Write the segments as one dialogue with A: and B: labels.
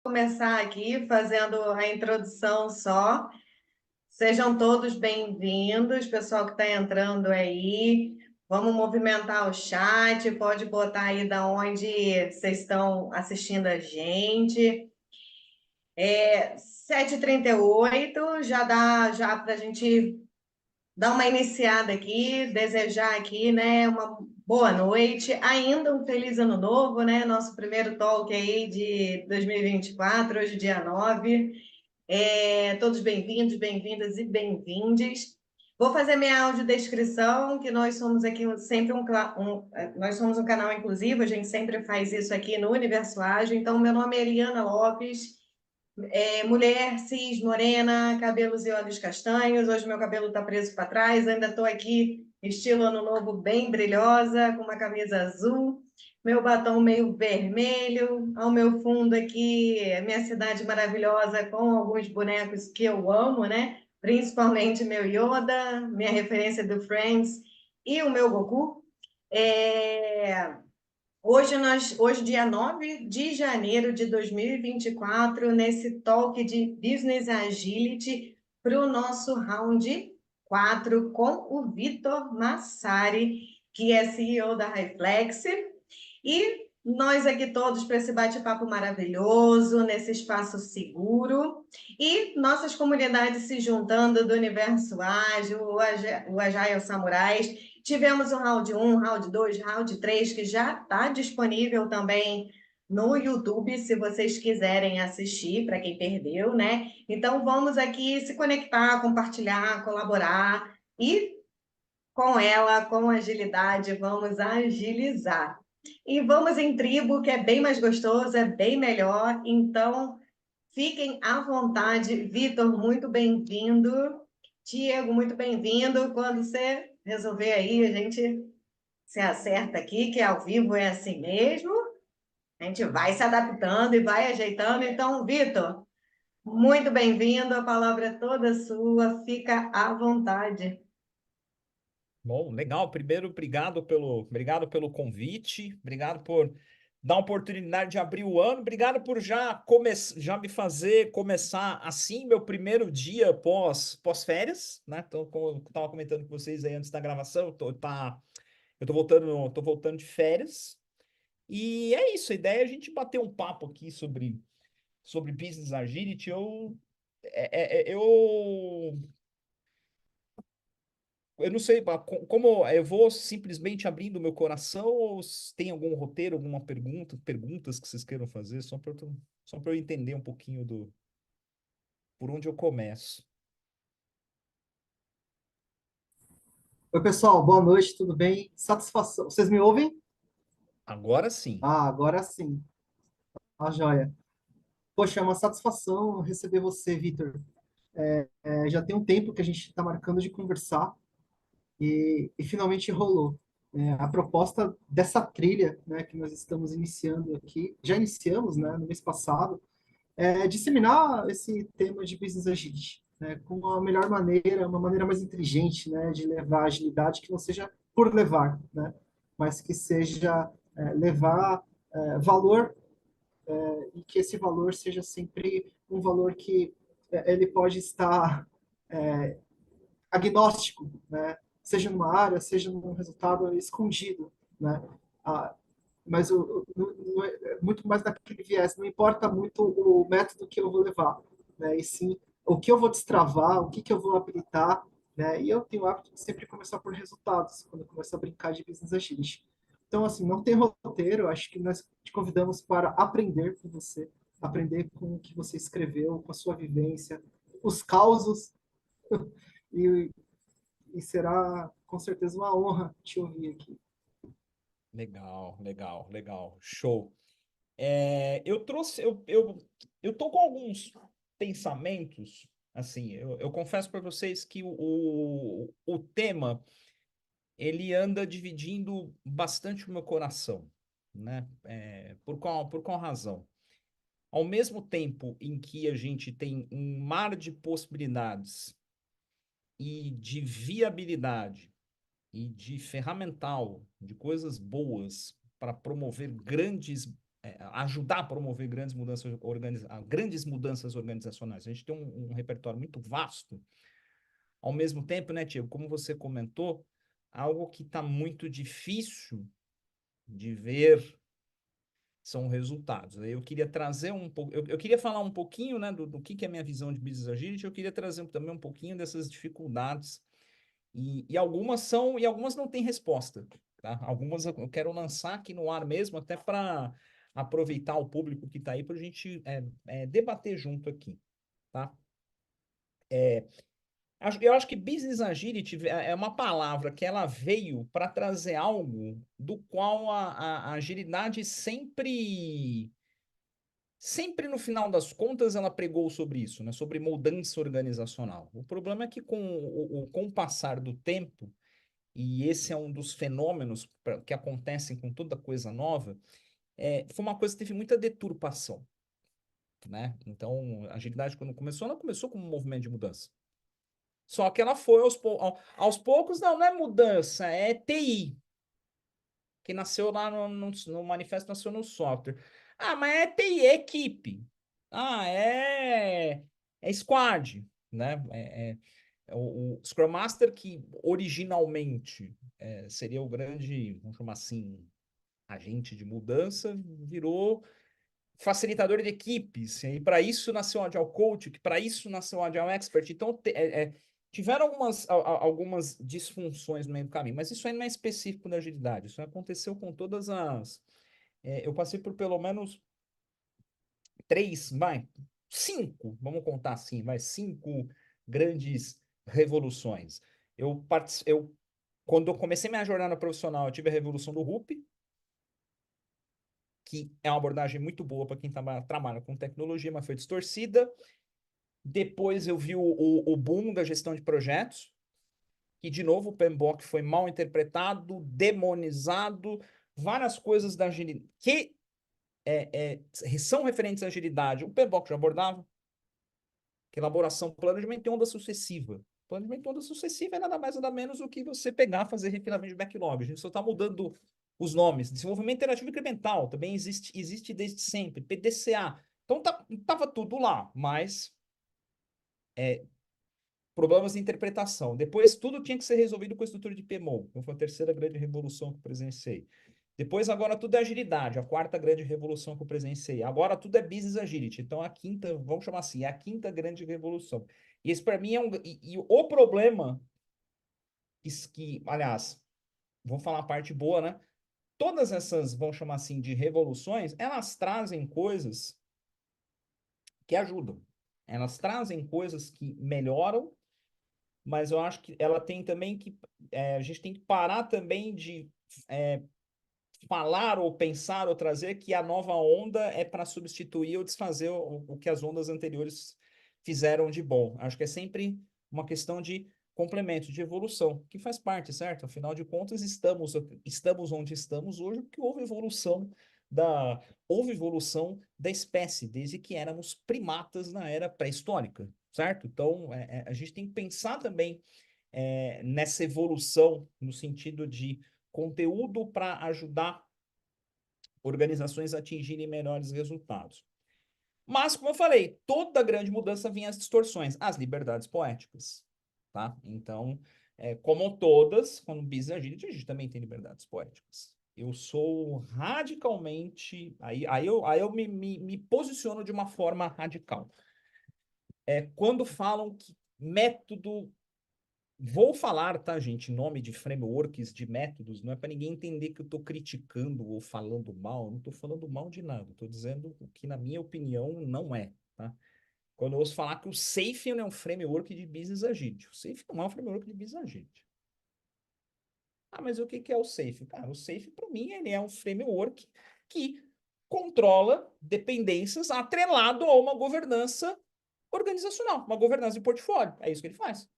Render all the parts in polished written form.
A: Começar aqui fazendo a introdução só. Sejam todos bem-vindos, pessoal que está entrando aí. Vamos movimentar o chat, pode botar aí da onde vocês estão assistindo a gente. 7h38, já dá já para a gente dar uma iniciada aqui, desejar aqui, né, uma boa noite, ainda um feliz ano novo, né, nosso primeiro talk aí de 2024, hoje dia 9. Todos bem-vindos, bem-vindas e bem-vindes. Vou fazer minha audiodescrição, que nós somos aqui sempre nós somos um canal inclusivo, a gente sempre faz isso aqui no Universo Ágil. Então, meu nome é Eliana Lopes, mulher, cis, morena, cabelos e olhos castanhos. Hoje meu cabelo está preso para trás, ainda estou aqui estilo ano novo bem brilhosa, com uma camisa azul, meu batom meio vermelho, ao meu fundo aqui, minha cidade maravilhosa com alguns bonecos que eu amo, né? Principalmente meu Yoda, minha referência do Friends e o meu Goku. Hoje, dia 9 de janeiro de 2024, nesse talk de Business Agility, para o nosso round 4 com o Vitor Massari, que é CEO da Reflex. E nós aqui todos para esse bate-papo maravilhoso, nesse espaço seguro, e nossas comunidades se juntando do Universo Ágil, o Agile Samurais. Tivemos o round 1, round 2, round 3, que já está disponível também no YouTube, se vocês quiserem assistir, para quem perdeu, né? Então, vamos aqui se conectar, compartilhar, colaborar e, com ela, com agilidade, vamos agilizar. E vamos em tribo, que é bem mais gostoso, é bem melhor. Então, fiquem à vontade. Vitor, muito bem-vindo. Diego, muito bem-vindo. Quando você resolver aí, a gente se acerta aqui, que ao vivo é assim mesmo. A gente vai se adaptando e vai ajeitando. Então, Vitor, muito bem-vindo. A palavra é toda sua. Fica à vontade.
B: Bom, legal. Primeiro, obrigado pelo convite, obrigado por dar a oportunidade de abrir o ano, obrigado por já me fazer começar assim meu primeiro dia pós-férias, né? Então, como eu estava comentando com vocês aí antes da gravação, eu tô voltando de férias. E é isso, a ideia é a gente bater um papo aqui sobre Business Agility. Eu não sei como eu vou simplesmente abrindo meu coração ou tem algum roteiro, alguma perguntas que vocês queiram fazer, só para eu entender um pouquinho por onde eu começo.
C: Oi, pessoal, boa noite, tudo bem? Satisfação. Vocês me ouvem?
B: Agora sim.
C: Ah, agora sim. Ah, joia. Poxa, é uma satisfação receber você, Vitor. Já tem um tempo que a gente está marcando de conversar e finalmente rolou. A proposta dessa trilha, né, que nós estamos iniciando aqui, já iniciamos, né, no mês passado, é disseminar esse tema de Business Agility, né, com uma melhor maneira, uma maneira mais inteligente, né, de levar a agilidade, que não seja por levar, né, mas que seja levar valor, e que esse valor seja sempre um valor que ele pode estar agnóstico, né, seja numa área, seja num resultado escondido, né, ah, mas muito mais naquele viés, não importa muito o método que eu vou levar, né? E sim o que eu vou destravar, o que eu vou habilitar, né? E eu tenho o hábito de sempre começar por resultados, quando eu começo a brincar de business agility. Então, assim, não tem roteiro, acho que nós te convidamos para aprender com você, aprender com o que você escreveu, com a sua vivência, os causos, e, e será com certeza uma honra te ouvir aqui.
B: Legal, legal, legal. Show. Eu trouxe, eu tô com alguns pensamentos, assim, eu confesso para vocês que o tema, ele anda dividindo bastante o meu coração, né? Por qual razão? Ao mesmo tempo em que a gente tem um mar de possibilidades e de viabilidade e de ferramental, de coisas boas para promover ajudar a promover grandes mudanças organizacionais. A gente tem um repertório muito vasto. Ao mesmo tempo, né, Tiago, como você comentou, algo que está muito difícil de ver são resultados. Eu queria trazer um pouco, eu queria falar um pouquinho, né, do que é a minha visão de Business Agility, eu queria trazer também um pouquinho dessas dificuldades e algumas não têm resposta, tá? Algumas eu quero lançar aqui no ar mesmo, até para aproveitar o público que está aí para a gente debater junto aqui, tá? Eu acho que Business Agility é uma palavra que ela veio para trazer algo do qual a agilidade sempre no final das contas ela pregou sobre isso, né? Sobre mudança organizacional. O problema é que com o passar do tempo, e esse é um dos fenômenos que acontecem com toda coisa nova, foi uma coisa que teve muita deturpação, né? Então, a agilidade, quando começou, ela começou como um movimento de mudança. Só que ela foi aos poucos, não é mudança, é TI, que nasceu lá no manifesto, nasceu no software. Ah, mas é TI, é equipe. Ah, é squad, né? O Scrum Master, que originalmente seria o grande, vamos chamar assim, agente de mudança, virou facilitador de equipes. E para isso nasceu o Agile Coach, que para isso nasceu o Agile Expert. Então, tiveram algumas disfunções no meio do caminho, mas isso aí não é específico da agilidade. Isso aconteceu com todas as. Eu passei por pelo menos três, cinco, vamos contar assim, cinco grandes revoluções. Quando eu comecei minha jornada profissional, eu tive a revolução do RUP, que é uma abordagem muito boa para quem trabalha com tecnologia, mas foi distorcida. Depois eu vi o boom da gestão de projetos, que, de novo, o PMBOK foi mal interpretado, demonizado, várias coisas da agilidade que são referentes à agilidade. O PMBOK já abordava, que elaboração, planejamento em onda sucessiva. Planejamento em onda sucessiva é nada mais nada menos do que você pegar, fazer refinamento de backlog. A gente só está mudando os nomes. Desenvolvimento interativo incremental também existe desde sempre. PDCA. Então tava tudo lá, mas problemas de interpretação. Depois tudo tinha que ser resolvido com a estrutura de PMO. Então foi a terceira grande revolução que eu presenciei. Depois agora tudo é agilidade, a quarta grande revolução que eu presenciei. Agora tudo é business agility. Então a quinta, vamos chamar assim, é a quinta grande revolução. E esse para mim é e o problema aliás, vamos falar a parte boa, né? Todas essas, vamos chamar assim, de revoluções, elas trazem coisas que ajudam. Elas trazem coisas que melhoram, mas eu acho que ela tem também que. A gente tem que parar também de falar ou pensar ou trazer que a nova onda é para substituir ou desfazer o que as ondas anteriores fizeram de bom. Acho que é sempre uma questão de complemento, de evolução, que faz parte, certo? Afinal de contas, estamos onde estamos hoje porque houve evolução da espécie, desde que éramos primatas na era pré-histórica, certo? Então, a gente tem que pensar também nessa evolução, no sentido de conteúdo para ajudar organizações a atingirem melhores resultados. Mas, como eu falei, toda grande mudança vinha as distorções, as liberdades poéticas, tá? Então, como todas, quando business agility, a gente também tem liberdades poéticas. Eu sou radicalmente... Aí eu me posiciono de uma forma radical. Quando falam que método Vou falar, tá, gente, nome de frameworks, de métodos, não é para ninguém entender que eu estou criticando ou falando mal, não estou falando mal de nada, estou dizendo o que, na minha opinião, não é, tá? Quando eu ouço falar que o SAFe é um framework de Business Agility, o SAFe não é um framework de Business Agility. Ah, mas o que que é o SAFe? Cara, o SAFe, para mim, ele é um framework que controla dependências atrelado a uma governança organizacional, uma governança de portfólio. É isso que ele faz.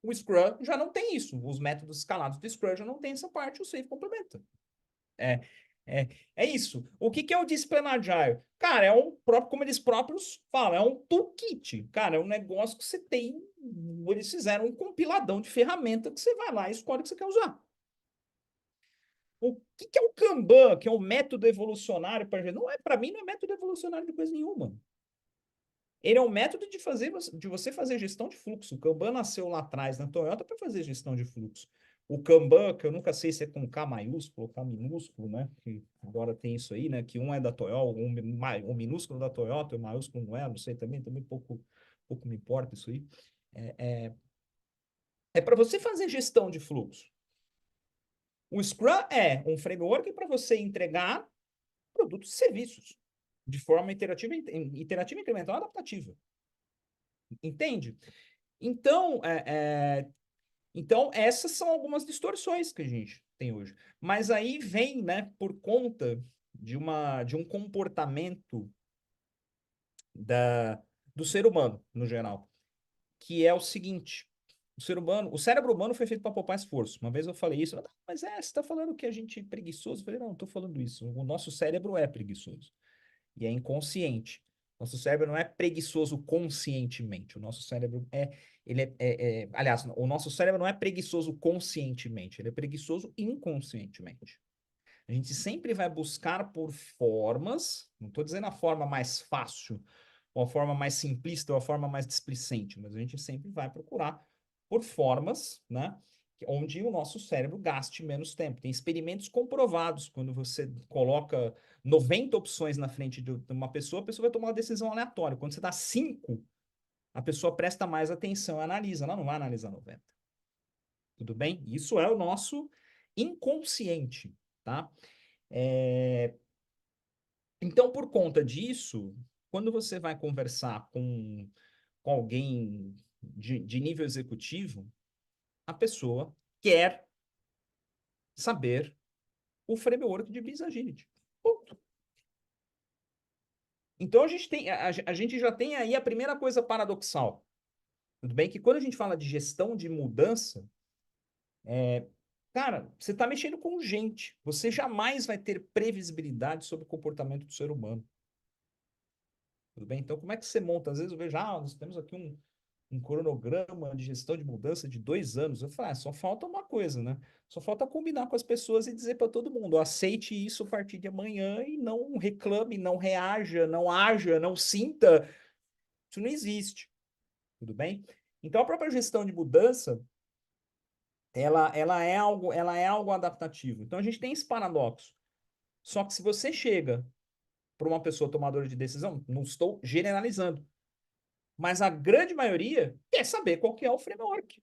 B: O Scrum já não tem isso. Os métodos escalados do Scrum já não tem essa parte, o SAFe complementa. É, é isso. O que é o Discipline Agile? Cara, é um próprio, como eles próprios falam, é um toolkit. Cara, é um negócio que você tem. Eles fizeram um compiladão de ferramenta que você vai lá e escolhe o que você quer usar. O que é o Kanban, que é um método evolucionário para não é para mim não é método evolucionário de coisa nenhuma. Ele é um método de você fazer gestão de fluxo. O Kanban nasceu lá atrás na Toyota para fazer gestão de fluxo. O Kanban, que eu nunca sei se é com K maiúsculo ou K minúsculo, né? Que agora tem isso aí, né? Que um é da Toyota, um minúsculo da Toyota, o maiúsculo não é, não sei também pouco me importa isso aí. É para você fazer gestão de fluxo. O Scrum é um framework para você entregar produtos e serviços de forma iterativa, incremental e adaptativa. Entende? Então, então, essas são algumas distorções que a gente tem hoje. Mas aí vem, né, por conta de um comportamento do ser humano, no geral, que é o seguinte. O cérebro humano foi feito para poupar esforço. Uma vez eu falei isso, mas você está falando que a gente é preguiçoso? Eu falei, não estou falando isso. O nosso cérebro é preguiçoso. E é inconsciente. Nosso cérebro não é preguiçoso conscientemente. O nosso cérebro aliás, o nosso cérebro não é preguiçoso conscientemente, ele é preguiçoso inconscientemente. A gente sempre vai buscar por formas, não estou dizendo a forma mais fácil, ou a forma mais simplista, ou a forma mais displicente, mas a gente sempre vai procurar por formas, né? Onde o nosso cérebro gaste menos tempo. Tem experimentos comprovados, quando você coloca 90 opções na frente de uma pessoa, a pessoa vai tomar uma decisão aleatória. Quando você dá 5, a pessoa presta mais atenção e analisa, ela não vai analisar 90. Tudo bem? Isso é o nosso inconsciente, tá? Então, por conta disso, quando você vai conversar com alguém de nível executivo, a pessoa quer saber o framework de Business Agility. Ponto. Então, a gente já tem aí a primeira coisa paradoxal. Tudo bem que quando a gente fala de gestão de mudança, cara, você está mexendo com gente. Você jamais vai ter previsibilidade sobre o comportamento do ser humano. Tudo bem? Então, como é que você monta? Às vezes eu vejo, nós temos aqui um cronograma de gestão de mudança de 2 anos. Eu falo, só falta uma coisa, né? Só falta combinar com as pessoas e dizer para todo mundo, aceite isso a partir de amanhã e não reclame, não reaja, não haja, não sinta. Isso não existe. Tudo bem? Então, a própria gestão de mudança, ela é algo adaptativo. Então, a gente tem esse paradoxo. Só que se você chega para uma pessoa tomadora de decisão, não estou generalizando, mas a grande maioria quer saber qual que é o framework.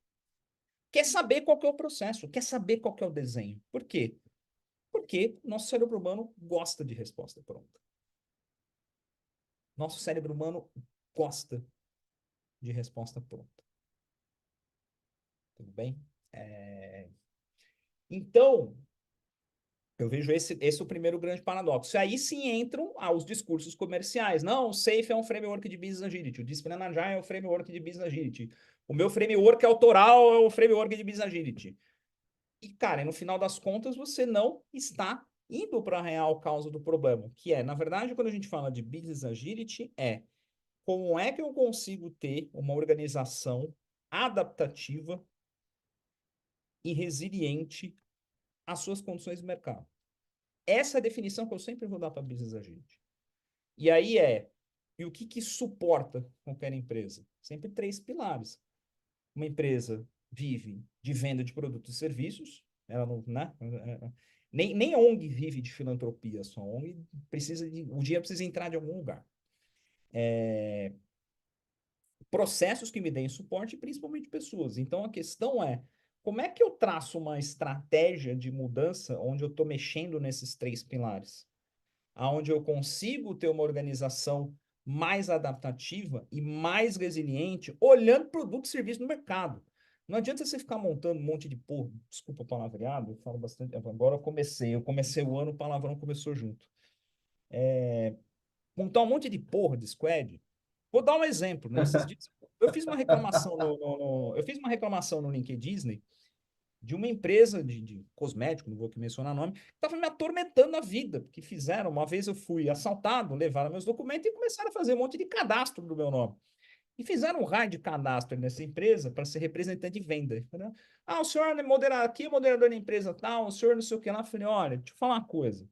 B: Quer saber qual que é o processo, quer saber qual que é o desenho. Por quê? Porque nosso cérebro humano gosta de resposta pronta. Nosso cérebro humano gosta de resposta pronta. Tudo bem? Então, eu vejo esse o primeiro grande paradoxo. E aí sim entram os discursos comerciais. Não, o SAFe é um framework de Business Agility. O Discipline Agile é um framework de Business Agility. O meu framework autoral é o framework de Business Agility. E, cara, no final das contas, você não está indo para a real causa do problema, que na verdade, quando a gente fala de Business Agility, como é que eu consigo ter uma organização adaptativa e resiliente às suas condições de mercado. Essa é a definição que eu sempre vou dar para Business Agility. E aí e o que suporta qualquer empresa? Sempre 3 pilares. Uma empresa vive de venda de produtos e serviços, ela não, né? Nem a ONG vive de filantropia, só a ONG o dinheiro precisa entrar de algum lugar. processos que me deem suporte, e principalmente pessoas. Então, a questão é, como é que eu traço uma estratégia de mudança onde eu estou mexendo nesses 3 pilares? Aonde eu consigo ter uma organização mais adaptativa e mais resiliente, olhando produto e serviço no mercado. Não adianta você ficar montando um monte de porra, desculpa o palavreado, eu falo bastante, agora eu comecei o ano, o palavrão começou junto. Montar um monte de porra de squad. Vou dar um exemplo, né? Esses dias eu fiz uma reclamação eu fiz uma reclamação no LinkedIn de uma empresa de cosmético, não vou aqui mencionar nome, que estava me atormentando a vida, porque fizeram, uma vez eu fui assaltado, levaram meus documentos e começaram a fazer um monte de cadastro do meu nome. E fizeram um raio de cadastro nessa empresa para ser representante de venda. Falaram, ah, o senhor é moderador aqui, moderador da empresa tal, o senhor não sei o que lá. Eu falei, olha, deixa eu falar uma coisa.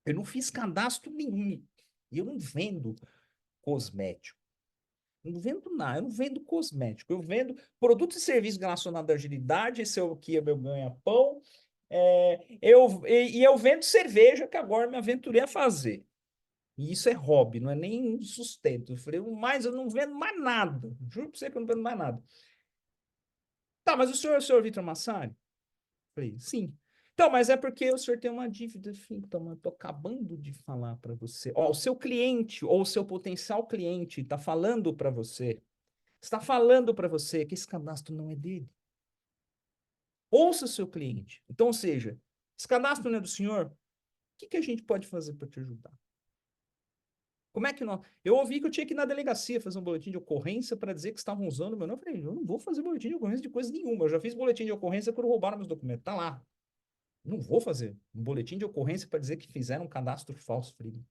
B: Eu não fiz cadastro nenhum. E eu não vendo cosmético. Eu não vendo nada, eu não vendo cosmético. Eu vendo produtos e serviços relacionados à agilidade, esse é o que é meu ganha-pão. Eu vendo cerveja, que agora me aventurei a fazer. E isso é hobby, não é nem sustento. Eu falei, mas eu não vendo mais nada. Juro para você que eu não vendo mais nada. Tá, mas o senhor é o senhor Vitor Massari? Falei, sim. Então, mas é porque o senhor tem uma dívida. Então, eu tô acabando de falar para você. Ó, o seu cliente ou o seu potencial cliente está falando para você, está falando para você que esse cadastro não é dele. Ouça o seu cliente. Então, ou seja, esse cadastro não é do senhor? O que a gente pode fazer para te ajudar? Como é que nós... Eu ouvi que eu tinha que ir na delegacia fazer um boletim de ocorrência para dizer que estavam usando o meu nome. Eu falei, eu não vou fazer boletim de ocorrência de coisa nenhuma. Eu já fiz boletim de ocorrência quando roubaram meus documentos. Tá lá. Não vou fazer um boletim de ocorrência para dizer que fizeram um cadastro falso, Frida.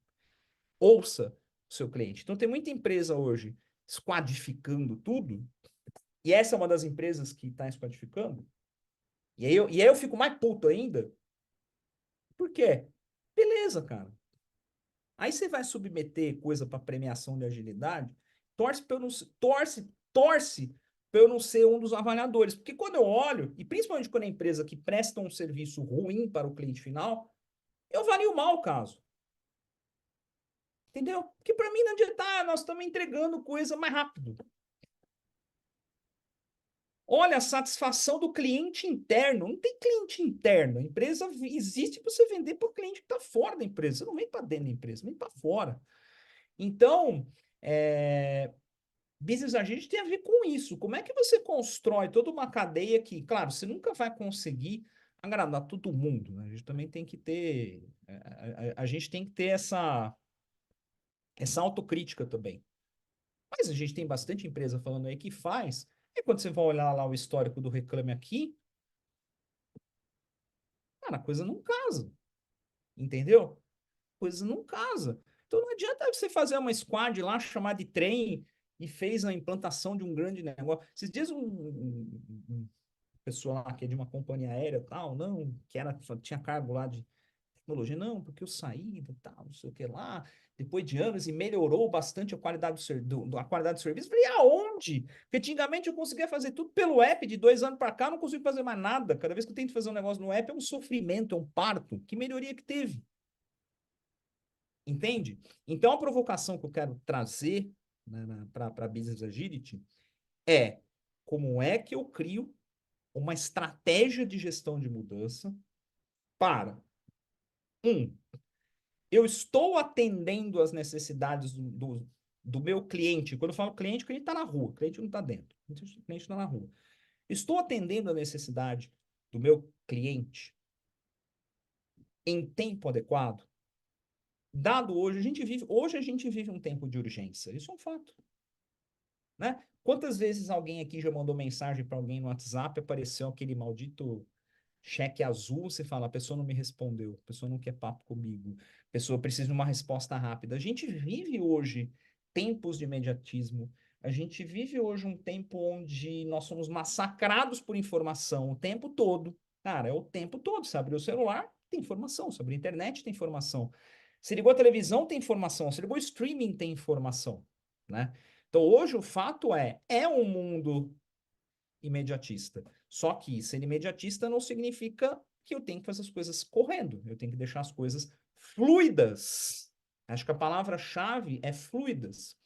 B: Ouça o seu cliente. Então, tem muita empresa hoje esquadificando tudo, e essa é uma das empresas que está esquadificando. E aí eu fico mais puto ainda. Por quê? Beleza, cara. Aí você vai submeter coisa para premiação de agilidade, torce para eu não torce para eu não ser um dos avaliadores. Porque quando eu olho, e principalmente quando é empresa que presta um serviço ruim para o cliente final, eu avalio mal o caso. Entendeu? Porque para mim não adianta, nós estamos entregando coisa mais rápido. Olha, a satisfação do cliente interno. Não tem cliente interno. A empresa existe para você vender para o cliente que está fora da empresa. Você não vem para dentro da empresa, vem para fora. Então, Business Agility tem a ver com isso. Como é que você constrói toda uma cadeia que, claro, você nunca vai conseguir agradar todo mundo, né? A gente também tem que ter, a gente tem que ter essa autocrítica também. Mas a gente tem bastante empresa falando aí que faz. E quando você vai olhar lá o histórico do Reclame Aqui, cara, a coisa não casa. Entendeu? A coisa não casa. Então não adianta você fazer uma squad lá, chamar de trem e fez a implantação de um grande negócio. Esses dias um pessoa lá que é de uma companhia aérea tal, não, que tinha cargo lá de tecnologia, não, porque eu saí e tal, não sei o que lá, depois de anos e melhorou bastante a qualidade a qualidade do serviço. Falei, aonde? Porque antigamente eu conseguia fazer tudo pelo app, de 2 anos para cá, não consigo fazer mais nada. Cada vez que eu tento fazer um negócio no app é um sofrimento, é um parto. Que melhoria que teve? Entende? Então a provocação que eu quero trazer, né, para Business Agility é como é que eu crio uma estratégia de gestão de mudança para eu estou atendendo às necessidades do meu cliente. Quando eu falo cliente, o cliente está na rua, o cliente não está dentro, o cliente está na rua. Estou atendendo a necessidade do meu cliente em tempo adequado. Dado hoje a gente vive um tempo de urgência. Isso é um fato, né? Quantas vezes alguém aqui já mandou mensagem para alguém no WhatsApp, apareceu aquele maldito cheque azul, você fala, a pessoa não me respondeu, a pessoa não quer papo comigo, a pessoa precisa de uma resposta rápida. A gente vive hoje tempos de imediatismo, a gente vive hoje um tempo onde nós somos massacrados por informação o tempo todo. Cara, é o tempo todo. Você abriu o celular, tem informação. Você abriu a internet, tem informação. Se ligou a televisão, tem informação. Se ligou o streaming, tem informação, né? Então, hoje, o fato é um mundo imediatista. Só que ser imediatista não significa que eu tenho que fazer as coisas correndo. Eu tenho que deixar as coisas fluidas. Acho que a palavra-chave é fluidas.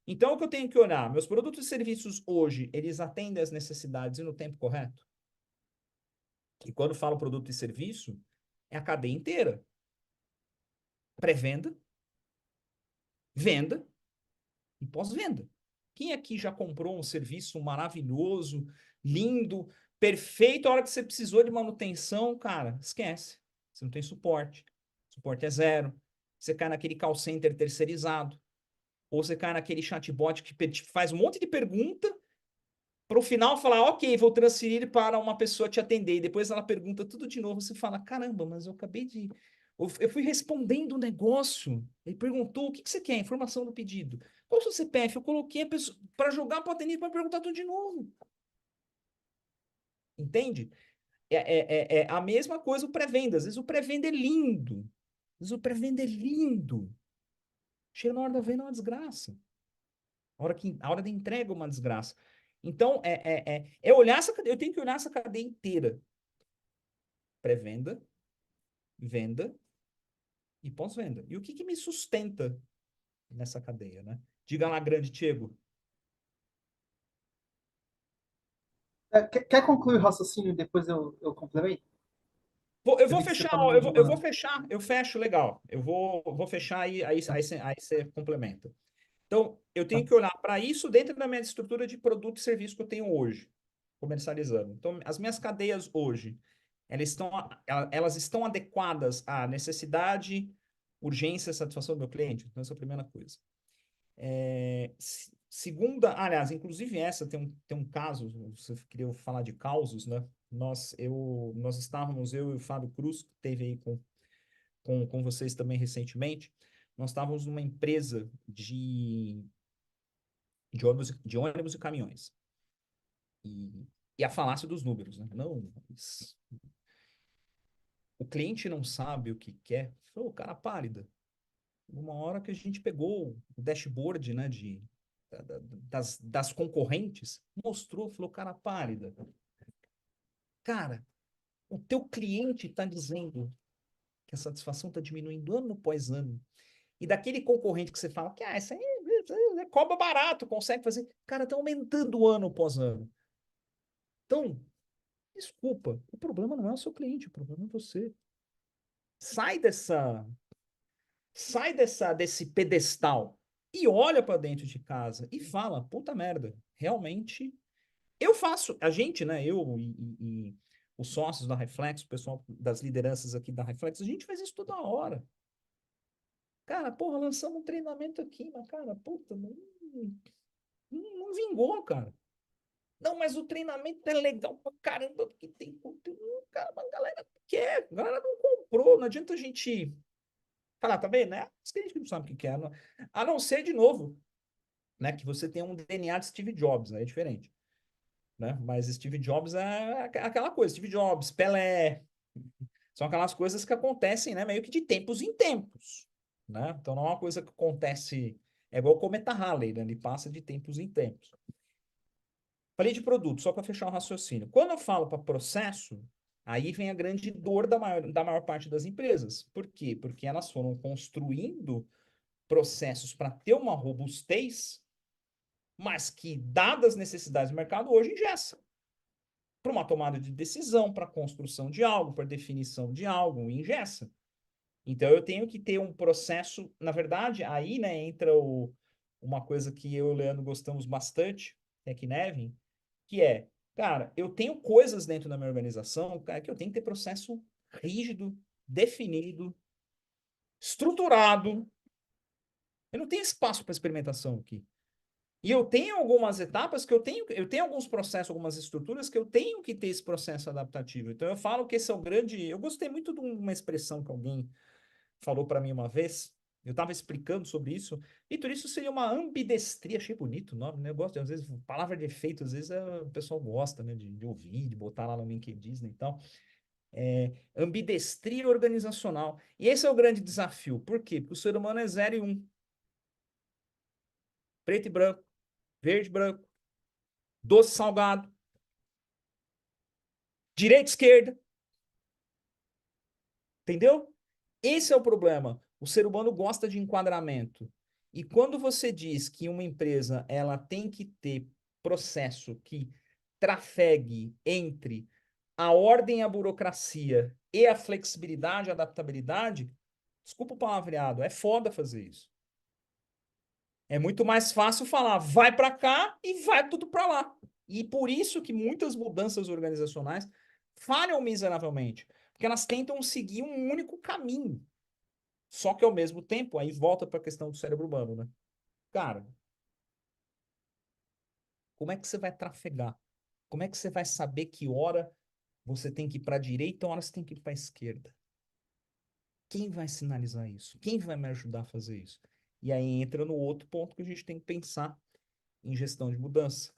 B: Então, o que eu tenho que olhar? Meus produtos e serviços hoje, eles atendem às necessidades e no tempo correto? E quando falo produto e serviço, é a cadeia inteira. Pré-venda, venda e pós-venda. Quem aqui já comprou um serviço maravilhoso, lindo, perfeito, a hora que você precisou de manutenção, cara, esquece. Você não tem suporte. Suporte é zero. Você cai naquele call center terceirizado. Ou você cai naquele chatbot que te faz um monte de pergunta para o final falar, ok, vou transferir para uma pessoa te atender. E depois ela pergunta tudo de novo. Você fala, caramba, mas eu acabei de... Eu fui respondendo um negócio. Ele perguntou, o que que você quer? Informação do pedido. Qual o seu CPF? Eu coloquei a pessoa para jogar para o atendente para perguntar tudo de novo. Entende? É a mesma coisa o pré-venda. Às vezes o pré-venda é lindo. Às vezes o pré-venda é lindo. Chega na hora da venda é uma desgraça. A hora da entrega é uma desgraça. Então, olhar eu tenho que olhar essa cadeia inteira. Pré-venda, venda e pós-venda. E o que me sustenta nessa cadeia, né? Diga lá, grande Diego.
C: Quer concluir o raciocínio e depois eu complemento?
B: Eu
C: Eu
B: vou
C: vi que você
B: fechar,
C: está no
B: ó,
C: meio de
B: eu vou
C: uma.
B: fechar, eu fecho, legal. Eu vou fechar aí você complementa. Então, eu tenho
C: Tá.
B: que olhar para isso dentro da minha estrutura de produto e serviço que eu tenho hoje, comercializando. Então, as minhas cadeias hoje, elas estão adequadas à necessidade, urgência e satisfação do meu cliente? Então, essa é a primeira coisa. Segunda, aliás, inclusive essa tem um caso, você queria falar de causos, né? Nós estávamos, eu e o Fábio Cruz, que esteve aí com vocês também recentemente, nós estávamos numa empresa de ônibus e caminhões. E a falácia dos números, né? Não, o cliente não sabe o que quer. Falou, cara, pálida. Uma hora que a gente pegou o dashboard, né, das concorrentes, mostrou, falou, cara, pálida. Cara, o teu cliente está dizendo que a satisfação está diminuindo ano após ano. E daquele concorrente que você fala que isso aí cobra barato, consegue fazer. Cara, está aumentando ano após ano. Então, desculpa, o problema não é o seu cliente, o problema é você. Sai desse pedestal e olha para dentro de casa e fala, puta merda, realmente eu faço, a gente, né, eu e os sócios da Reflex, o pessoal das lideranças aqui da Reflex, a gente faz isso toda hora. Cara, porra, lançamos um treinamento aqui, mas cara, puta, não vingou, cara. Não, mas o treinamento é legal pra caramba, porque tem conteúdo, cara, mas a galera quer, a galera não comprou, não adianta a gente falar, tá vendo, né? Os clientes que não sabem o que é, a não ser, de novo, né, que você tem um DNA de Steve Jobs, né, é diferente, né? Mas Steve Jobs é aquela coisa, Steve Jobs, Pelé, são aquelas coisas que acontecem, né, meio que de tempos em tempos, né? Então não é uma coisa que acontece, é igual o cometa Halley, né? Ele passa de tempos em tempos. Falei de produto, só para fechar o raciocínio. Quando eu falo para processo, aí vem a grande dor da maior parte das empresas. Por quê? Porque elas foram construindo processos para ter uma robustez, mas que, dadas as necessidades do mercado, hoje engessa. Para uma tomada de decisão, para construção de algo, para definição de algo, engessa. Então, eu tenho que ter um processo, na verdade, aí, né, entra uma coisa que eu e o Leandro gostamos bastante, aqui Nevin, que é, cara, eu tenho coisas dentro da minha organização, cara, que eu tenho que ter processo rígido, definido, estruturado. Eu não tenho espaço para experimentação aqui. E eu tenho algumas etapas que eu tenho alguns processos, algumas estruturas que eu tenho que ter esse processo adaptativo. Então eu falo que esse é o grande. Eu gostei muito de uma expressão que alguém falou para mim uma vez. Eu estava explicando sobre isso. Vitor, isso seria uma ambidestria. Achei bonito o nome, né? Eu gosto, às vezes, palavra de efeito, às vezes o pessoal gosta, né, de ouvir, de botar lá no LinkedIn e tal. Ambidestria organizacional. E esse é o grande desafio. Por quê? Porque o ser humano é 0 e 1. Preto e branco, verde e branco, doce e salgado, direita e esquerda. Entendeu? Esse é o problema. O ser humano gosta de enquadramento. E quando você diz que uma empresa ela tem que ter processo que trafegue entre a ordem, a burocracia e a flexibilidade, a adaptabilidade, desculpa o palavreado, é foda fazer isso. É muito mais fácil falar, vai para cá e vai tudo para lá. E por isso que muitas mudanças organizacionais falham miseravelmente, porque elas tentam seguir um único caminho. Só que ao mesmo tempo, aí volta para a questão do cérebro humano, né? Cara, como é que você vai trafegar? Como é que você vai saber que hora você tem que ir para a direita e hora você tem que ir para a esquerda? Quem vai sinalizar isso? Quem vai me ajudar a fazer isso? E aí entra no outro ponto que a gente tem que pensar em gestão de mudança,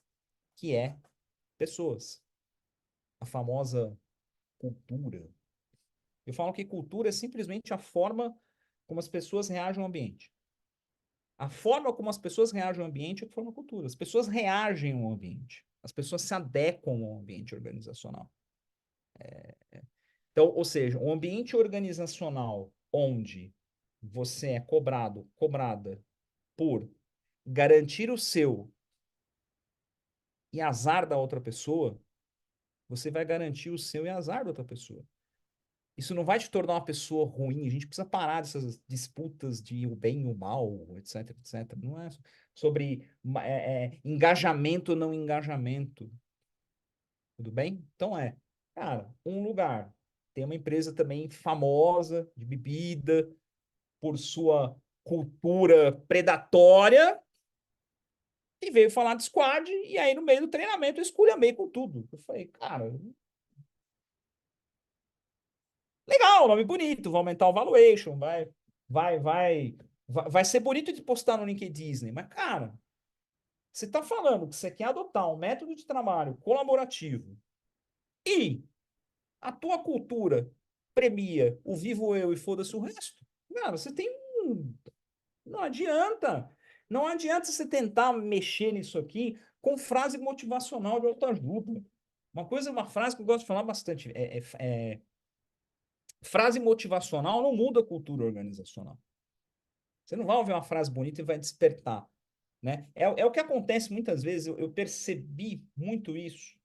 B: que é pessoas. A famosa cultura. Eu falo que cultura é simplesmente a forma como as pessoas reagem ao ambiente. A forma como as pessoas reagem ao ambiente é que forma a cultura. As pessoas reagem ao ambiente. As pessoas se adequam ao ambiente organizacional. Então, ou seja, um ambiente organizacional onde você é cobrada por garantir o seu e azar da outra pessoa, você vai garantir o seu e azar da outra pessoa. Isso não vai te tornar uma pessoa ruim. A gente precisa parar dessas disputas de o bem e o mal, etc, etc. Não é sobre engajamento ou não engajamento. Tudo bem? Então cara, um lugar. Tem uma empresa também famosa de bebida por sua cultura predatória e veio falar de squad e aí no meio do treinamento eu esculhambei com tudo. Eu falei, cara, legal, nome bonito, vai aumentar o valuation, vai ser bonito de postar no LinkedIn Disney, mas, cara, você está falando que você quer adotar um método de trabalho colaborativo e a tua cultura premia o vivo eu e foda-se o resto, cara, você tem um... Não adianta. Não adianta você tentar mexer nisso aqui com frase motivacional de autoajuda. Uma frase que eu gosto de falar bastante, frase motivacional não muda a cultura organizacional. Você não vai ouvir uma frase bonita e vai despertar, né? É o que acontece muitas vezes, eu percebi muito isso,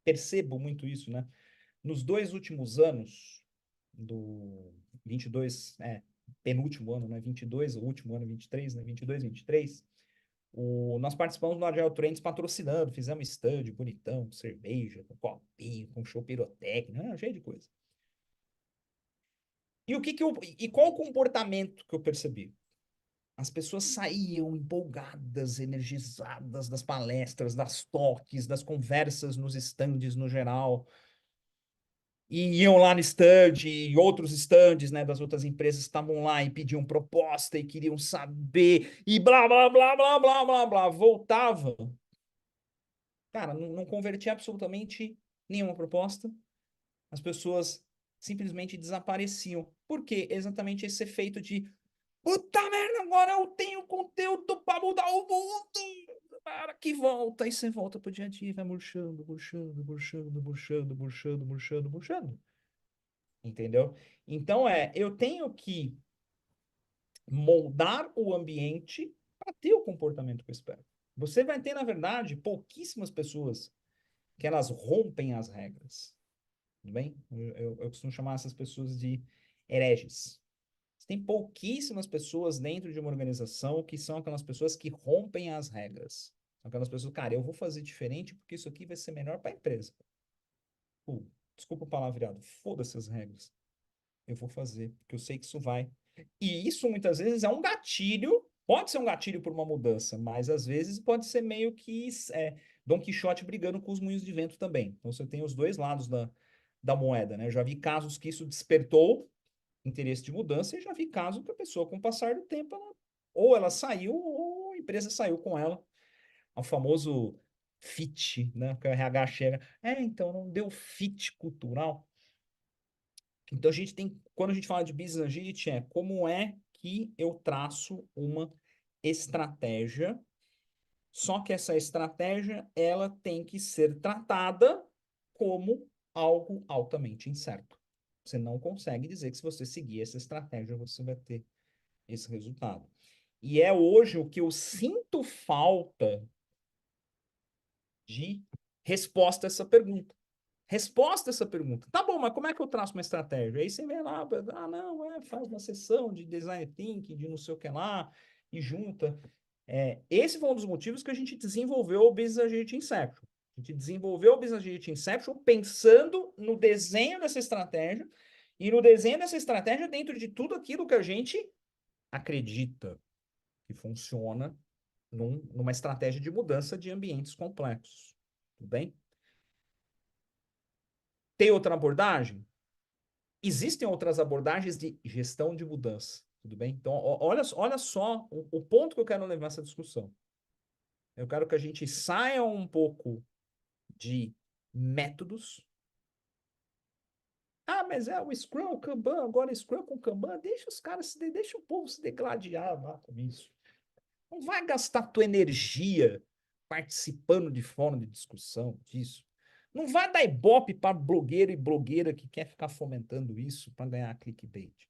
B: percebo muito isso, né? Nos 2 últimos anos, do 22, penúltimo ano, né? 22, o último ano, 23, né? 22, 23, nós participamos do Agile Trends patrocinando, fizemos stand bonitão, com cerveja, com copinho, com show pirotécnico, cheio de coisa. E qual o comportamento que eu percebi? As pessoas saíam empolgadas, energizadas das palestras, das talks, das conversas nos stands no geral. E iam lá no stand, e outros stands, né, das outras empresas estavam lá e pediam proposta e queriam saber, e blá, blá, blá, blá, blá, blá, blá. Voltava. Cara, não convertia absolutamente nenhuma proposta. As pessoas simplesmente desapareciam. Por quê? Exatamente esse efeito de puta merda, agora eu tenho conteúdo para mudar o mundo. Para que volta. Aí você volta pro dia a dia e vai murchando, murchando, murchando, murchando, murchando, murchando, murchando. Entendeu? Então eu tenho que moldar o ambiente para ter o comportamento que eu espero. Você vai ter, na verdade, pouquíssimas pessoas que elas rompem as regras. Tudo bem? Eu costumo chamar essas pessoas de hereges. Tem pouquíssimas pessoas dentro de uma organização que são aquelas pessoas que rompem as regras. São aquelas pessoas, cara, eu vou fazer diferente porque isso aqui vai ser melhor para a empresa. Pô, desculpa o palavreado, foda-se as regras. Eu vou fazer, porque eu sei que isso vai. E isso muitas vezes é um gatilho, pode ser um gatilho por uma mudança, mas às vezes pode ser meio que Dom Quixote brigando com os moinhos de vento também. Então você tem os dois lados da moeda, né? Eu já vi casos que isso despertou interesse de mudança e já vi casos que a pessoa, com o passar do tempo, ou ela saiu ou a empresa saiu com ela. O famoso fit, né? Que o RH chega, então não deu fit cultural. Então, quando a gente fala de business agility, como é que eu traço uma estratégia, só que essa estratégia, ela tem que ser tratada como algo altamente incerto. Você não consegue dizer que se você seguir essa estratégia, você vai ter esse resultado. E é hoje o que eu sinto falta de resposta a essa pergunta. Resposta a essa pergunta. Tá bom, mas como é que eu traço uma estratégia? Aí você vem lá, não, faz uma sessão de design thinking, de não sei o que lá, e junta. Esse foi um dos motivos que a gente desenvolveu o Business Agility Inception. A gente desenvolveu o Business Agility Inception pensando no desenho dessa estratégia e no desenho dessa estratégia dentro de tudo aquilo que a gente acredita que funciona numa estratégia de mudança de ambientes complexos. Tudo bem? Tem outra abordagem? Existem outras abordagens de gestão de mudança. Tudo bem? Então, olha só o ponto que eu quero levar essa discussão. Eu quero que a gente saia um pouco de métodos. Mas é o Scrum, o Kanban, agora Scrum com Kanban, deixa o povo se degladiar lá com isso. Não vai gastar tua energia participando de fórum de discussão disso. Não vai dar ibope para blogueiro e blogueira que quer ficar fomentando isso para ganhar clickbait.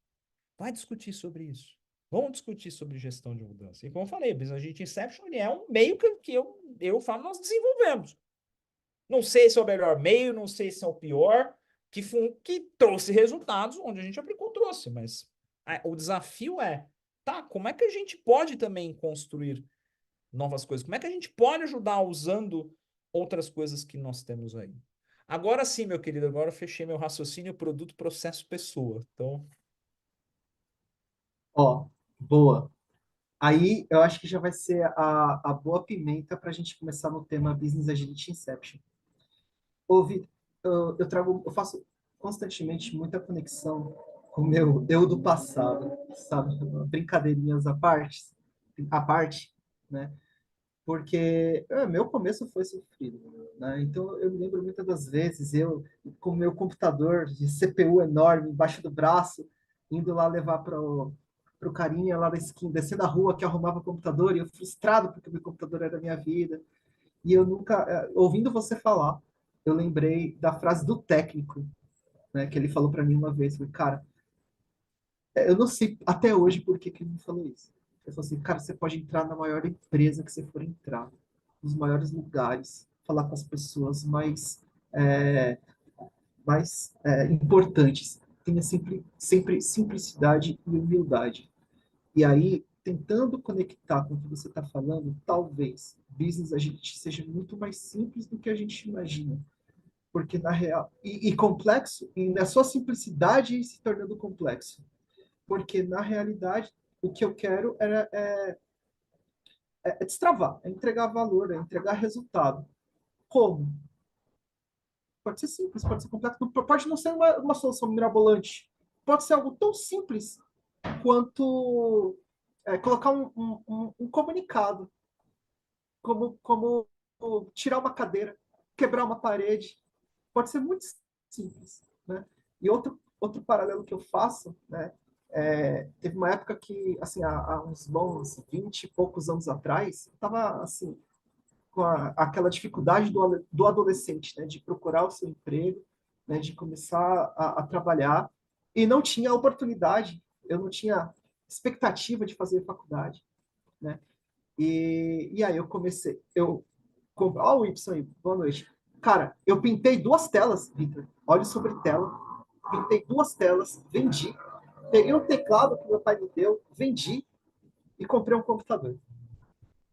B: Vai discutir sobre isso. Vamos discutir sobre gestão de mudança. E como eu falei, o Business Agility Inception é um meio que eu falo, nós desenvolvemos. Não sei se é o melhor meio, não sei se é o pior, que trouxe resultados onde a gente aplicou, trouxe. Mas o desafio tá, como é que a gente pode também construir novas coisas? Como é que a gente pode ajudar usando outras coisas que nós temos aí? Agora sim, meu querido, agora eu fechei meu raciocínio produto, processo, pessoa. Então,
C: Ó, boa. Aí eu acho que já vai ser a boa pimenta para a gente começar no tema Business Agility Inception. Ouvi, eu faço constantemente muita conexão com o meu eu do passado, sabe? Brincadeirinhas à parte, né? Porque meu começo foi sofrido, né? Então eu me lembro muitas das vezes eu com o meu computador de CPU enorme embaixo do braço, indo lá levar para o carinha lá da esquina, descer da rua que arrumava o computador, e eu frustrado porque o meu computador era a minha vida. E eu nunca, ouvindo você falar, eu lembrei da frase do técnico, né, que ele falou para mim uma vez, falei, cara, eu não sei até hoje por que ele me falou isso. Ele falou assim, cara, você pode entrar na maior empresa que você for entrar, nos maiores lugares, falar com as pessoas é, mais importantes. Tenha sempre simplicidade e humildade. E aí, tentando conectar com o que você está falando, talvez business a gente seja muito mais simples do que a gente imagina. Porque na real. E complexo, e na sua simplicidade se tornando complexo. Porque na realidade, o que eu quero é destravar, é entregar valor, é entregar resultado. Como? Pode ser simples, pode ser complexo, pode não ser uma solução mirabolante. Pode ser algo tão simples quanto colocar um comunicado, como tirar uma cadeira, quebrar uma parede. Pode ser muito simples, né? E outro paralelo que eu faço, né? Teve uma época que, assim, há uns bons 20 e poucos anos atrás, estava, assim, com aquela dificuldade do adolescente, né? De procurar o seu emprego, né? De começar a trabalhar, e não tinha oportunidade, eu não tinha expectativa de fazer faculdade, né? E aí eu comecei, ó, o Y aí, boa noite. Cara, eu pintei 2 telas, Victor. Olha sobre tela. Pintei 2 telas, vendi. Peguei um teclado que meu pai me deu, vendi e comprei um computador.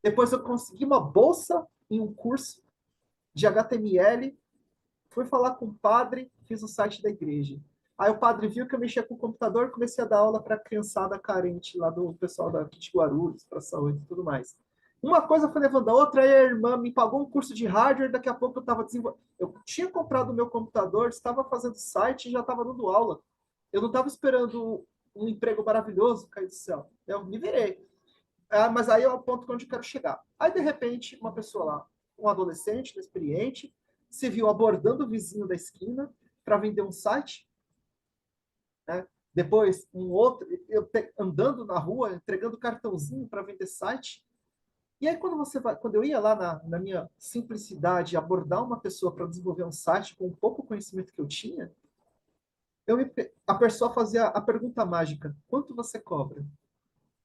C: Depois eu consegui uma bolsa em um curso de HTML, fui falar com o padre, fiz o site da igreja. Aí o padre viu que eu mexia com o computador, comecei a dar aula para a criançada carente lá do pessoal daqui de Guarulhos, para saúde e tudo mais. Uma coisa foi levando a outra, aí a irmã me pagou um curso de hardware, daqui a pouco eu estava desenvolvendo. Eu tinha comprado o meu computador, estava fazendo site e já estava dando aula. Eu não estava esperando um emprego maravilhoso cair do céu. Eu me virei. Mas aí é o ponto onde eu quero chegar. Aí, de repente, uma pessoa lá, um adolescente, inexperiente, se viu abordando o vizinho da esquina para vender um site, né? Depois, um outro, andando na rua, entregando cartãozinho para vender site. E aí, quando eu ia lá na minha simplicidade, abordar uma pessoa para desenvolver um site com o pouco conhecimento que eu tinha, a pessoa fazia a pergunta mágica: quanto você cobra?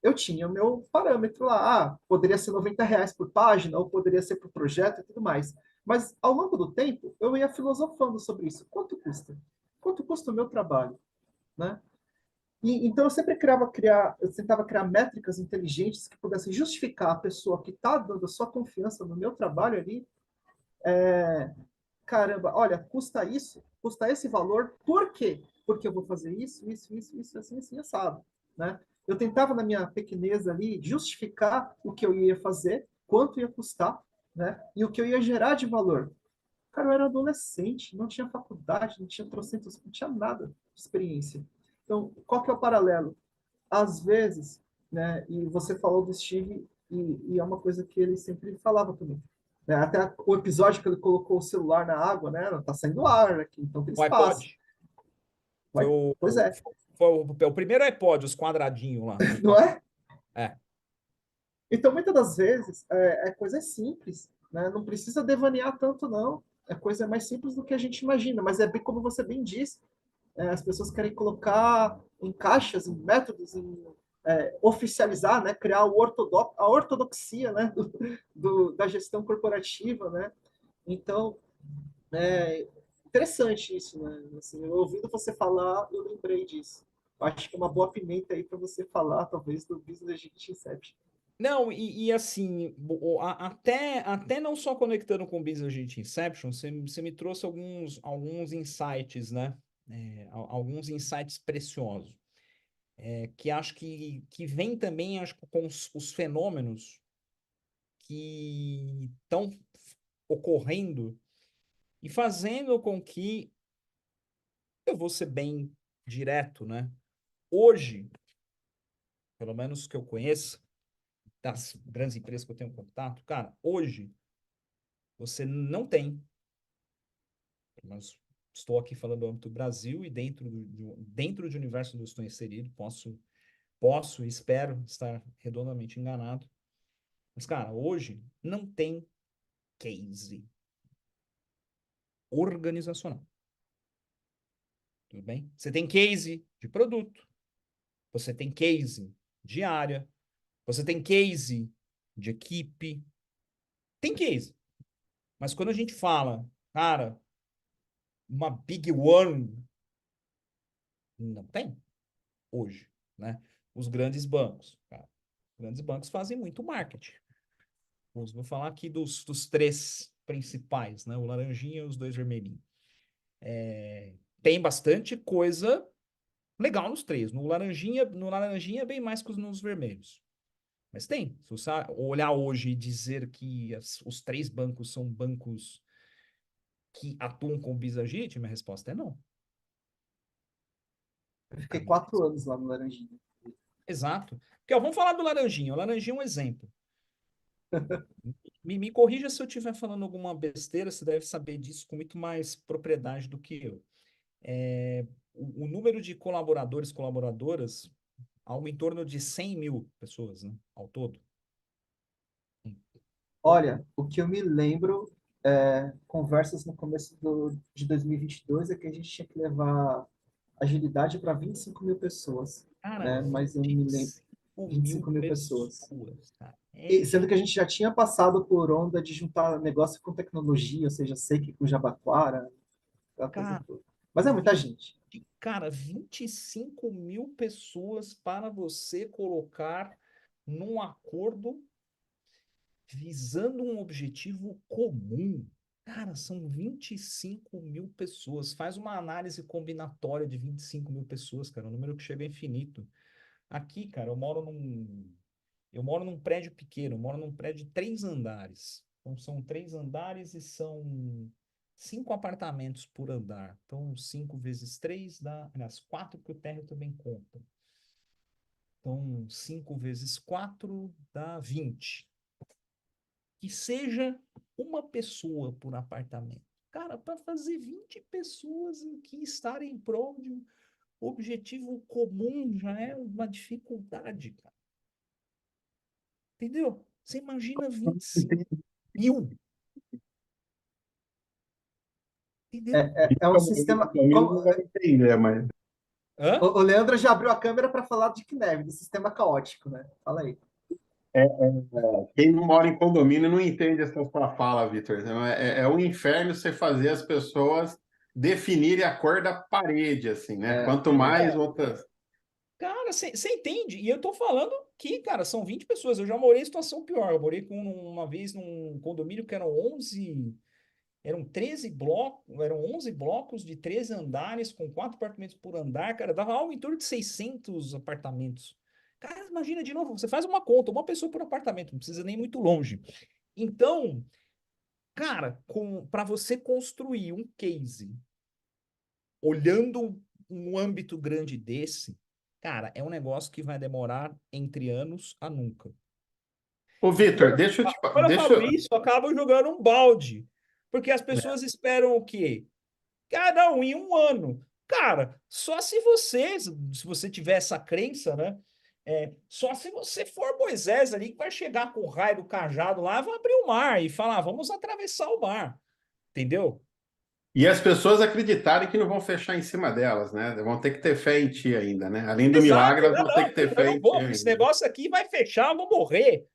C: eu tinha o meu parâmetro lá. Ah, poderia ser R$ 90 por página, ou poderia ser por projeto e tudo mais. Mas, ao longo do tempo, eu ia filosofando sobre isso. Quanto custa? Quanto custa o meu trabalho? Né? Então, eu sempre eu tentava criar métricas inteligentes que pudessem justificar a pessoa que está dando a sua confiança no meu trabalho ali. Caramba, olha, custa esse valor, por quê? Porque eu vou fazer isso, assim, assado, né? Eu tentava, na minha pequenez ali, justificar o que eu ia fazer, quanto ia custar, né? E o que eu ia gerar de valor. Cara, eu era adolescente, não tinha faculdade, não tinha trocentos, não tinha nada de experiência. Então, qual que é o paralelo? Às vezes, né, e você falou do Steve, e é uma coisa que ele sempre falava também. Né, até o episódio que ele colocou o celular na água, né? Não tá saindo ar aqui, então tem
B: O
C: espaço.
B: iPod. Foi o,
C: Pois é,
B: foi o primeiro iPod, os quadradinhos lá.
C: não é?
B: É.
C: Então, muitas das vezes, é coisa simples, né? Não precisa devanear tanto, não. É coisa mais simples do que a gente imagina, mas é bem como você bem disse. As pessoas querem colocar em caixas, em métodos, oficializar, né? Criar a ortodoxia, né? Da gestão corporativa, né? Então, é interessante isso, né? Assim, eu ouvindo você falar, eu lembrei disso. Acho que é uma boa pimenta aí para você falar, talvez, do Business Agility Inception.
B: Não, e assim, até não só conectando com o Business Agent Inception, você me trouxe alguns insights, né? Alguns insights preciosos, que acho que vem também, acho, com os fenômenos que estão ocorrendo e fazendo com que, eu vou ser bem direto, né? Hoje, pelo menos que eu conheço, das grandes empresas que eu tenho contato, cara, hoje você não tem, mas estou aqui falando do âmbito do Brasil e dentro do universo onde eu estou inserido, posso e espero estar redondamente enganado. Mas, cara, hoje não tem case organizacional. Tudo bem? Você tem case de produto, você tem case de área, você tem case de equipe, tem case. Mas quando a gente fala, cara, uma big one, não tem hoje, né? Os grandes bancos, cara. Os grandes bancos fazem muito marketing. Vou falar aqui dos três principais, né? O laranjinha e os dois vermelhinhos. Tem bastante coisa legal nos três. No laranjinha é bem mais que nos vermelhos. Mas tem. Se você olhar hoje e dizer que os três bancos são bancos que atuam com o Bizagite, minha resposta é não.
C: Eu
B: A
C: fiquei
B: minha
C: 4 anos lá no Laranjinha.
B: Exato. Porque, ó, vamos falar do laranjinha. O laranjinha é um exemplo. Me corrija se eu estiver falando alguma besteira, você deve saber disso com muito mais propriedade do que eu. O número de colaboradoras, algo em torno de 100 mil pessoas, né, ao todo.
C: Olha, o que eu me lembro, conversas no começo de 2022 é que a gente tinha que levar agilidade para 25 mil pessoas,
B: Cara,
C: né? Mas eu me lembro,
B: 25 mil
C: 25 mil pessoas.
B: pessoas, cara.
C: E sendo que a gente já tinha passado por onda de juntar negócio com tecnologia, ou seja, Seiki com Jabaquara, aquela coisa
B: Cara,
C: toda. Mas é muita gente.
B: cara, 25 mil pessoas para você colocar num acordo visando um objetivo comum. Cara, são 25 mil pessoas. Faz uma análise combinatória de 25 mil pessoas, cara, um número que chega a infinito. Aqui, cara, eu moro num prédio pequeno, eu moro num prédio de 3 andares. Então, são 3 andares e são 5 apartamentos por andar. Então, 5 vezes 3 dá, aliás, 4 que o térreo também conta. Então, 5 vezes 4 dá 20. Que seja uma pessoa por apartamento. Cara, para fazer 20 pessoas aqui estarem em prol de um objetivo comum já é uma dificuldade, cara. Entendeu? Você imagina 25 mil, entendeu?
C: É um sistema.
D: Não vai entender, mas.
B: Hã?
C: O Leandro já abriu a câmera para falar de Kneve, do sistema caótico, né? Fala aí.
D: Quem não mora em condomínio não entende essa sua fala, Vitor. Então, é um inferno você fazer as pessoas definirem a cor da parede, assim, né?
C: É,
D: Quanto mais outras.
B: Cara, você entende? E eu tô falando que, cara, são 20 pessoas. Eu já morei em situação pior. Eu morei uma vez num condomínio que eram 13 blocos, eram 11 blocos de 13 andares, com 4 apartamentos por andar, cara, dava algo em torno de 600 apartamentos. Cara, imagina de novo, você faz uma conta, uma pessoa por apartamento, não precisa nem muito longe. Então, cara, para você construir um case olhando um âmbito grande desse, cara, é um negócio que vai demorar entre anos a nunca.
D: Ô, Vitor, deixa eu te.
B: Quando eu
D: Deixa
B: falo
D: eu...
B: isso, eu acabo jogando um balde, porque as pessoas esperam o quê? Ah, não, em um ano. Cara, só se você tiver essa crença, né? Só se você for Moisés ali, que vai chegar com o raio do cajado lá, vai abrir o mar e falar, vamos atravessar o mar. Entendeu?
D: E as pessoas acreditarem que não vão fechar em cima delas, né? Vão ter que ter fé em ti ainda, né? Além do milagre,
B: Exato.
D: elas vão ter que ter
B: Eu
D: fé
B: não
D: em ti
B: vou, porque esse
D: ainda.
B: negócio aqui vai fechar, eu vou morrer.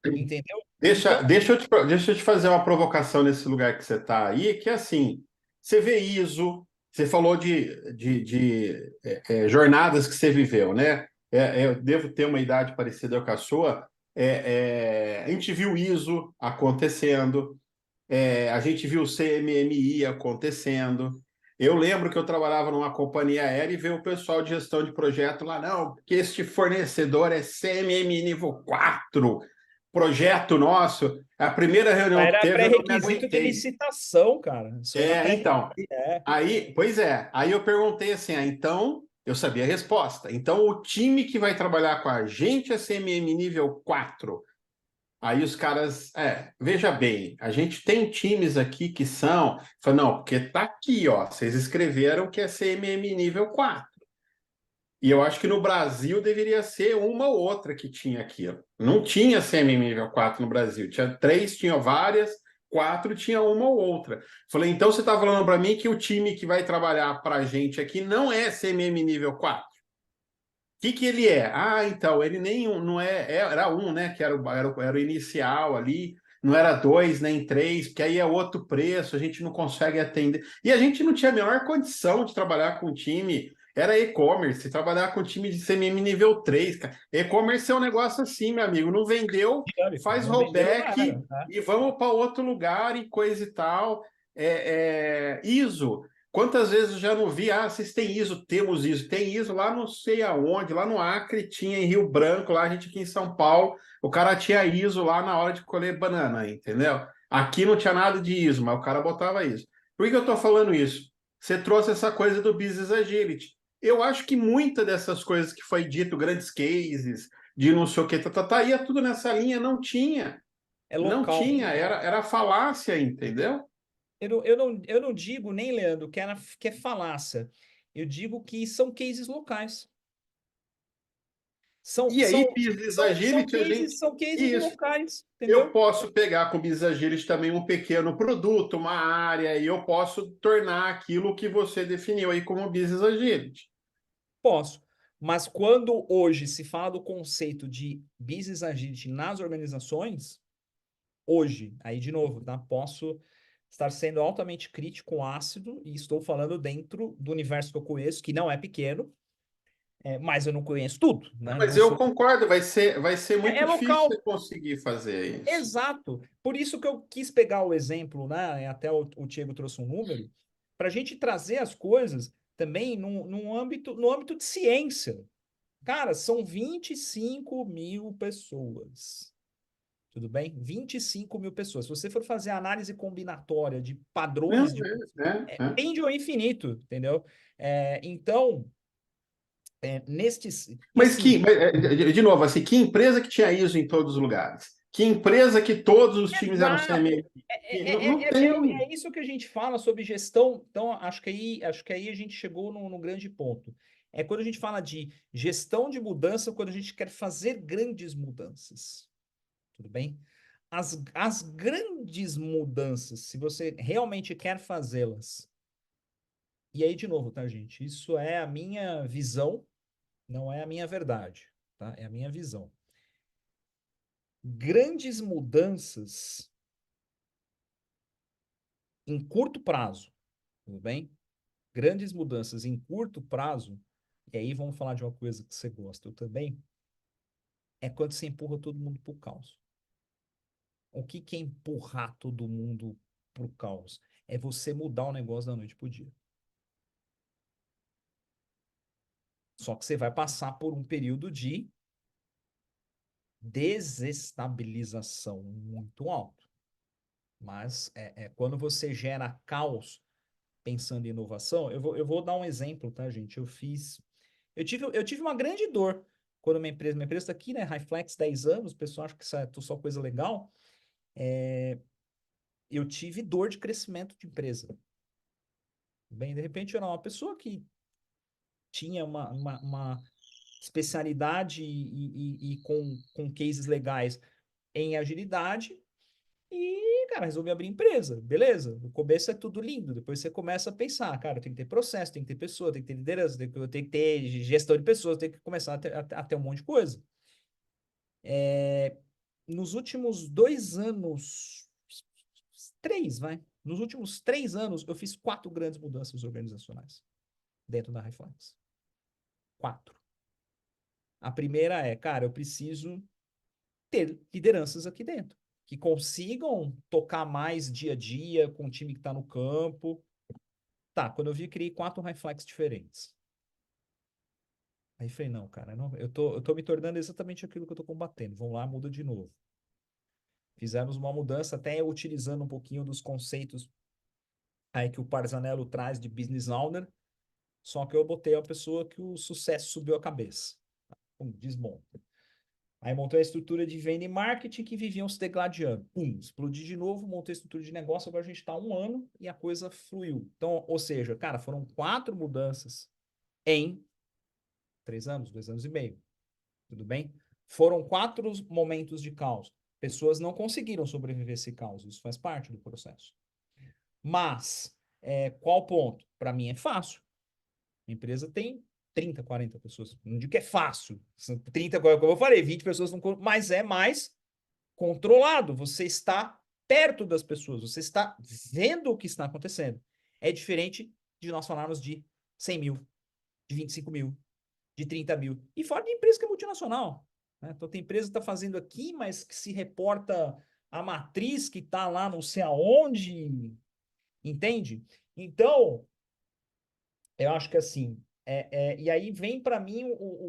B: Entendeu? Então,
D: Deixa eu te fazer uma provocação nesse lugar que você está aí, que é assim, você vê ISO, você falou de jornadas que você viveu, né? Eu devo ter uma idade parecida com a sua. A gente viu ISO acontecendo, a gente viu o CMMI acontecendo. Eu lembro que eu trabalhava numa companhia aérea e veio o pessoal de gestão de projeto lá, não, porque este fornecedor é CMMI nível 4 projeto nosso. A primeira reunião que
B: era
D: teve, eu não me
B: pré-requisito de
D: aguentei.
B: licitação, cara. Isso era
D: Então,
B: pré-requisito.
D: aí, pois é, aí eu perguntei assim, então, eu sabia a resposta. Então, o time que vai trabalhar com a gente é CMM nível 4. Aí os caras, veja bem, a gente tem times aqui que são, fala, não, porque tá aqui, ó, vocês escreveram que é CMM nível 4. E eu acho que no Brasil deveria ser uma ou outra que tinha aquilo. Não tinha CMM nível 4 no Brasil. Tinha três, tinha várias, quatro tinha uma ou outra. Falei, então você está falando para mim que o time que vai trabalhar para a gente aqui não é CMM nível 4? O que ele é? Ah, então, ele nem não era um, né? Que era o inicial ali, não era dois, nem três, porque aí é outro preço, a gente não consegue atender. E a gente não tinha a menor condição de trabalhar com time, era e-commerce, trabalhar com time de CMM nível 3, cara. E-commerce é um negócio assim, meu amigo, não vendeu,
B: Dinâmico.
D: faz
B: Não vendeu, não
D: rollback
B: era, né?
D: e vamos para outro lugar e coisa e tal. ISO. Quantas vezes eu já não vi? Ah, vocês têm ISO? Temos ISO. Tem ISO lá não sei aonde, lá no Acre, tinha em Rio Branco, lá a gente aqui em São Paulo, o cara tinha ISO lá na hora de colher banana, entendeu? Aqui não tinha nada de ISO, mas o cara botava ISO. Por que eu estou falando isso? Você trouxe essa coisa do Business Agility. Eu acho que muita dessas coisas que foi dito, grandes cases, de não sei o que, ia tudo nessa linha, não tinha.
B: É
D: Não
B: local.
D: tinha, era falácia, entendeu?
B: Eu não digo nem, Leandro, que é falácia. Eu digo que são cases locais. São,
D: E aí,
B: são,
D: Business Agility, a gente.
B: são cases
D: Isso.
B: locais,
D: Eu
B: entendeu?
D: posso pegar com o Business Agility também um pequeno produto, uma área, e eu posso tornar aquilo que você definiu aí como Business Agility.
B: Posso. Mas quando hoje se fala do conceito de business agility nas organizações, hoje, aí de novo, tá? Posso estar sendo altamente crítico, ácido, e estou falando dentro do universo que eu conheço, que não é pequeno, mas eu não conheço tudo, né?
D: Mas
B: Não
D: eu
B: sou.
D: concordo, vai ser
B: É
D: muito difícil você
B: local.
D: conseguir fazer isso.
B: Exato. Por isso que eu quis pegar o exemplo, né? Até o Diego trouxe um número, para a gente trazer as coisas também no âmbito de ciência. Cara, são 25 mil pessoas. Tudo bem? 25 mil pessoas. Se você for fazer análise combinatória de
D: Não,
B: padrões
D: é.
B: tende ao infinito, entendeu? Então, nestes. E
D: Mas
B: assim,
D: de novo, assim, que empresa que tinha ISO em todos os lugares? Que empresa que todos os times eram
B: exato.
D: CMM? Não, não tem.
B: É isso que a gente fala sobre gestão. Então, acho que aí a gente chegou no grande ponto. É quando a gente fala de gestão de mudança, quando a gente quer fazer grandes mudanças. Tudo bem? As grandes mudanças, se você realmente quer fazê-las E aí, de novo, tá, gente? Isso é a minha visão, não é a minha verdade, tá? É a minha visão. Grandes mudanças em curto prazo, tudo bem? Grandes mudanças em curto prazo, e aí vamos falar de uma coisa que você gosta, eu também, é quando você empurra todo mundo pro caos. O que que é empurrar todo mundo pro caos? É você mudar o negócio da noite pro dia. Só que você vai passar por um período de desestabilização muito alto. Mas quando você gera caos pensando em inovação, eu vou dar um exemplo, tá, gente? Eu tive uma grande dor quando minha empresa está aqui, né? Highflex, 10 anos, o pessoal acha que isso é só coisa legal. Eu tive dor de crescimento de empresa. Bem, de repente eu era uma pessoa que tinha uma especialidade e com cases legais em agilidade e, cara, resolvi abrir empresa. Beleza, no começo é tudo lindo, depois você começa a pensar, cara, tem que ter processo, tem que ter pessoa, tem que ter liderança, tem que ter gestão de pessoas, tem que começar a ter um monte de coisa. Nos últimos 2 anos, 3, vai. Nos últimos 3 anos, eu fiz 4 grandes mudanças organizacionais dentro da Reflex. 4. A primeira é, cara, eu preciso ter lideranças aqui dentro que consigam tocar mais dia a dia com o time que está no campo. Tá, quando eu vi, criei 4 Reflex diferentes. Aí falei, não, cara, não, eu tô me tornando exatamente aquilo que eu tô combatendo. Vamos lá, muda de novo. Fizemos uma mudança, até utilizando um pouquinho dos conceitos aí que o Parzanello traz de business owner, só que eu botei a pessoa que o sucesso subiu a cabeça. Desmonta. Aí montei a estrutura de venda e marketing que viviam se degladiando. Explodi de novo, montei a estrutura de negócio, agora a gente está há 1 ano e a coisa fluiu. Então, ou seja, cara, foram 4 mudanças em 3 anos, 2 anos e meio. Tudo bem? Foram 4 momentos de caos. Pessoas não conseguiram sobreviver a esse caos. Isso faz parte do processo. Mas, qual o ponto? Para mim é fácil. A empresa tem 30, 40 pessoas. Não digo que é fácil. 30, como eu falei, 20 pessoas não. Mas é mais controlado. Você está perto das pessoas. Você está vendo o que está acontecendo. É diferente de nós falarmos de 100 mil, de 25 mil, de 30 mil. E fora de empresa que é multinacional. Né? Então, tem empresa que está fazendo aqui, mas que se reporta a matriz que está lá não sei aonde. Entende? Então, eu acho que assim, e aí vem para mim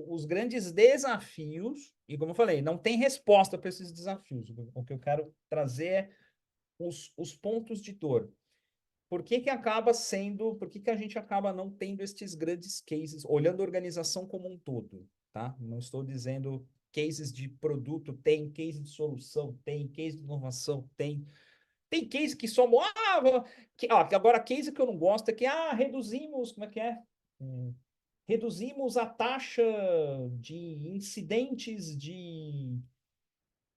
B: os grandes desafios, e como eu falei, não tem resposta para esses desafios. O que eu quero trazer é os pontos de dor. Por que que acaba sendo, por que que a gente acaba não tendo estes grandes cases, olhando a organização como um todo, tá? Não estou dizendo cases de produto, tem, case de solução, tem, case de inovação, tem. Tem case que só. Agora, case que eu não gosto é que reduzimos. Como é que é? Reduzimos a taxa de incidentes de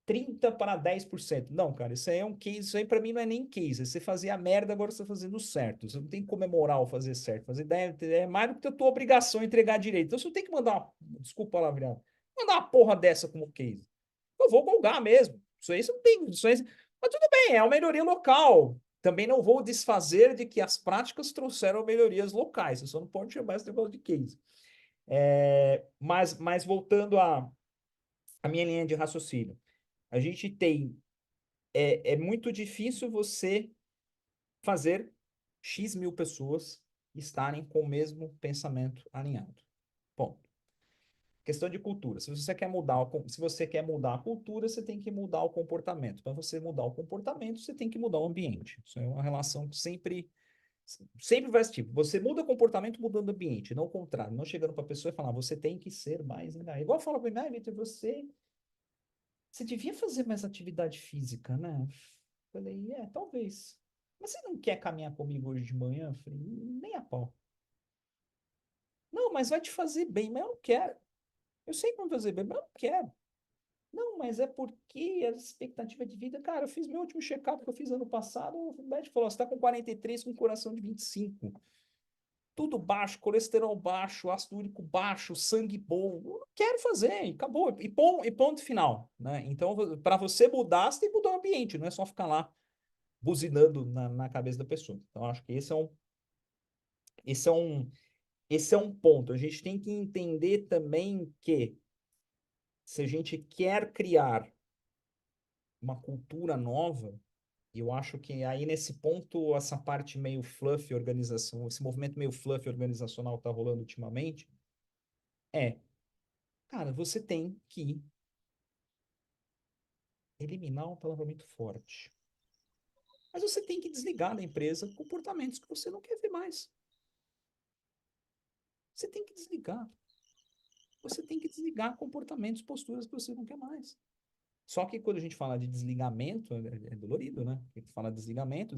B: 30 para 10%. Não, cara, isso aí é um case. Isso aí para mim não é nem case. Você fazia a merda, agora você está fazendo certo. Você não tem que comemorar o fazer certo. Fazer ideia é mais do que a tua obrigação entregar direito. Então, você tem que mandar uma. Desculpa a palavra. Mandar uma porra dessa como case. Eu vou golgar mesmo. Isso aí você não tem. Isso aí, mas tudo bem, é uma melhoria local. Também não vou desfazer de que as práticas trouxeram melhorias locais. Você só não pode chamar esse negócio de case. Mas voltando à minha linha de raciocínio. A gente tem. É muito difícil você fazer X mil pessoas estarem com o mesmo pensamento alinhado. Ponto. Questão de cultura. Se você quer mudar a cultura, você tem que mudar o comportamento. Para você mudar o comportamento, você tem que mudar o ambiente. Isso é uma relação que sempre vai existir. Você muda o comportamento mudando o ambiente, não o contrário. Não chegando para a pessoa e falar, você tem que ser mais. Igual fala para mim, Vitor, você devia fazer mais atividade física, né? Falei, talvez. Mas você não quer caminhar comigo hoje de manhã? Falei, nem a pau. Não, mas vai te fazer bem, mas eu não quero. Eu sei que vai fazer bem, mas eu não quero. Não, mas é porque a expectativa de vida. Cara, eu fiz meu último check-up que eu fiz ano passado. O médico falou: você tá com 43 com coração de 25. tudo baixo, colesterol baixo, ácido úrico baixo, sangue bom. Eu não quero fazer, e acabou. E ponto final, né? Então, para você mudar, você tem que mudar o ambiente, não é só ficar lá buzinando na cabeça da pessoa. Então, acho que esse é um, esse é um ponto. A gente tem que entender também que se a gente quer criar uma cultura nova, e eu acho que aí nesse ponto, essa parte meio fluff organização, esse movimento meio fluff organizacional que tá rolando ultimamente, cara, você tem que eliminar uma palavra muito forte. Mas você tem que desligar da empresa comportamentos que você não quer ver mais. Você tem que desligar. Você tem que desligar comportamentos, posturas que você não quer mais. Só que quando a gente fala de desligamento, é dolorido, né? Porque fala desligamento,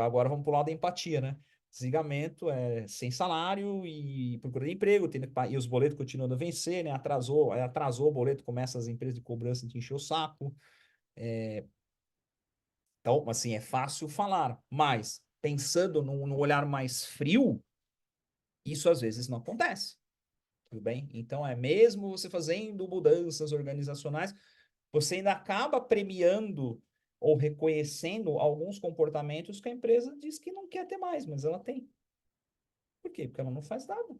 B: agora vamos pro lado da empatia, né? Desligamento é sem salário e procura de emprego, e os boletos continuando a vencer, né? Atrasou o boleto, começa as empresas de cobrança a te encher o saco. Então, assim, é fácil falar, mas pensando no olhar mais frio, isso às vezes não acontece. Tudo bem? Então, mesmo você fazendo mudanças organizacionais, você ainda acaba premiando ou reconhecendo alguns comportamentos que a empresa diz que não quer ter mais, mas ela tem. Por quê? Porque ela não faz nada.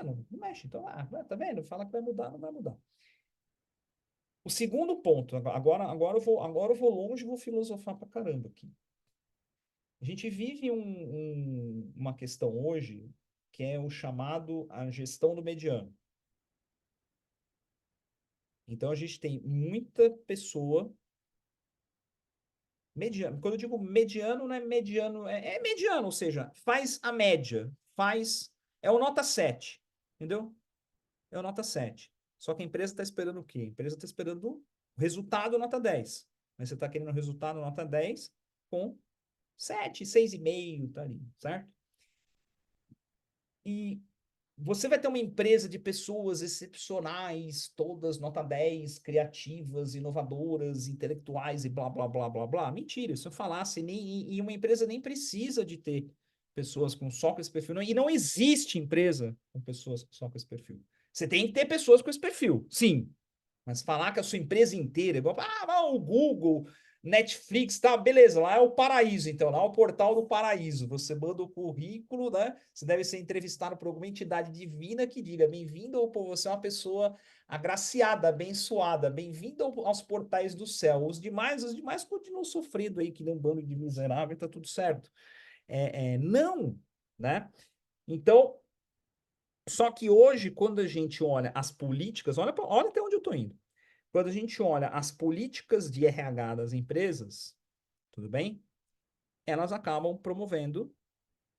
B: Não mexe. Então, tá vendo? Fala que vai mudar, não vai mudar. O segundo ponto, agora eu vou longe e vou filosofar pra caramba aqui. A gente vive uma questão hoje que é o chamado a gestão do mediano. Então, a gente tem muita pessoa mediano. Quando eu digo mediano, não é mediano, é mediano, ou seja, faz a média, é o nota 7, entendeu? É o nota 7. Só que a empresa está esperando o quê? A empresa está esperando o resultado nota 10. Mas você está querendo o resultado nota 10 com 7, 6,5, tá ali, certo? E você vai ter uma empresa de pessoas excepcionais, todas nota 10, criativas, inovadoras, intelectuais e blá, blá, blá, blá, blá. Mentira, se eu falasse, e uma empresa nem precisa de ter pessoas só com esse perfil. E não existe empresa com pessoas só com esse perfil. Você tem que ter pessoas com esse perfil, sim. Mas falar que a sua empresa inteira, igual, o Google, Netflix, tá, beleza, lá é o paraíso, então, lá é o portal do paraíso. Você manda o currículo, né? Você deve ser entrevistado por alguma entidade divina que diga: bem-vindo, ou você é uma pessoa agraciada, abençoada, bem-vindo aos portais do céu. Os demais continuam sofrendo aí, que nem um bando de miserável, tá tudo certo. Não, né? Então, só que hoje, quando a gente olha as políticas, olha até onde eu estou indo. Quando a gente olha as políticas de RH das empresas, tudo bem? Elas acabam promovendo,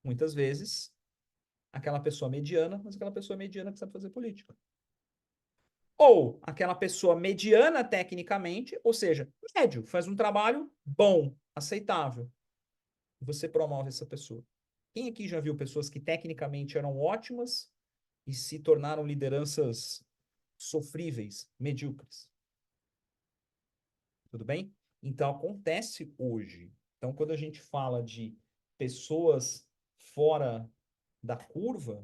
B: muitas vezes, aquela pessoa mediana, mas aquela pessoa mediana que sabe fazer política. Ou aquela pessoa mediana tecnicamente, ou seja, médio, faz um trabalho bom, aceitável. Você promove essa pessoa. Quem aqui já viu pessoas que tecnicamente eram ótimas e se tornaram lideranças sofríveis, medíocres? Tudo bem? Então, acontece hoje. Então, quando a gente fala de pessoas fora da curva,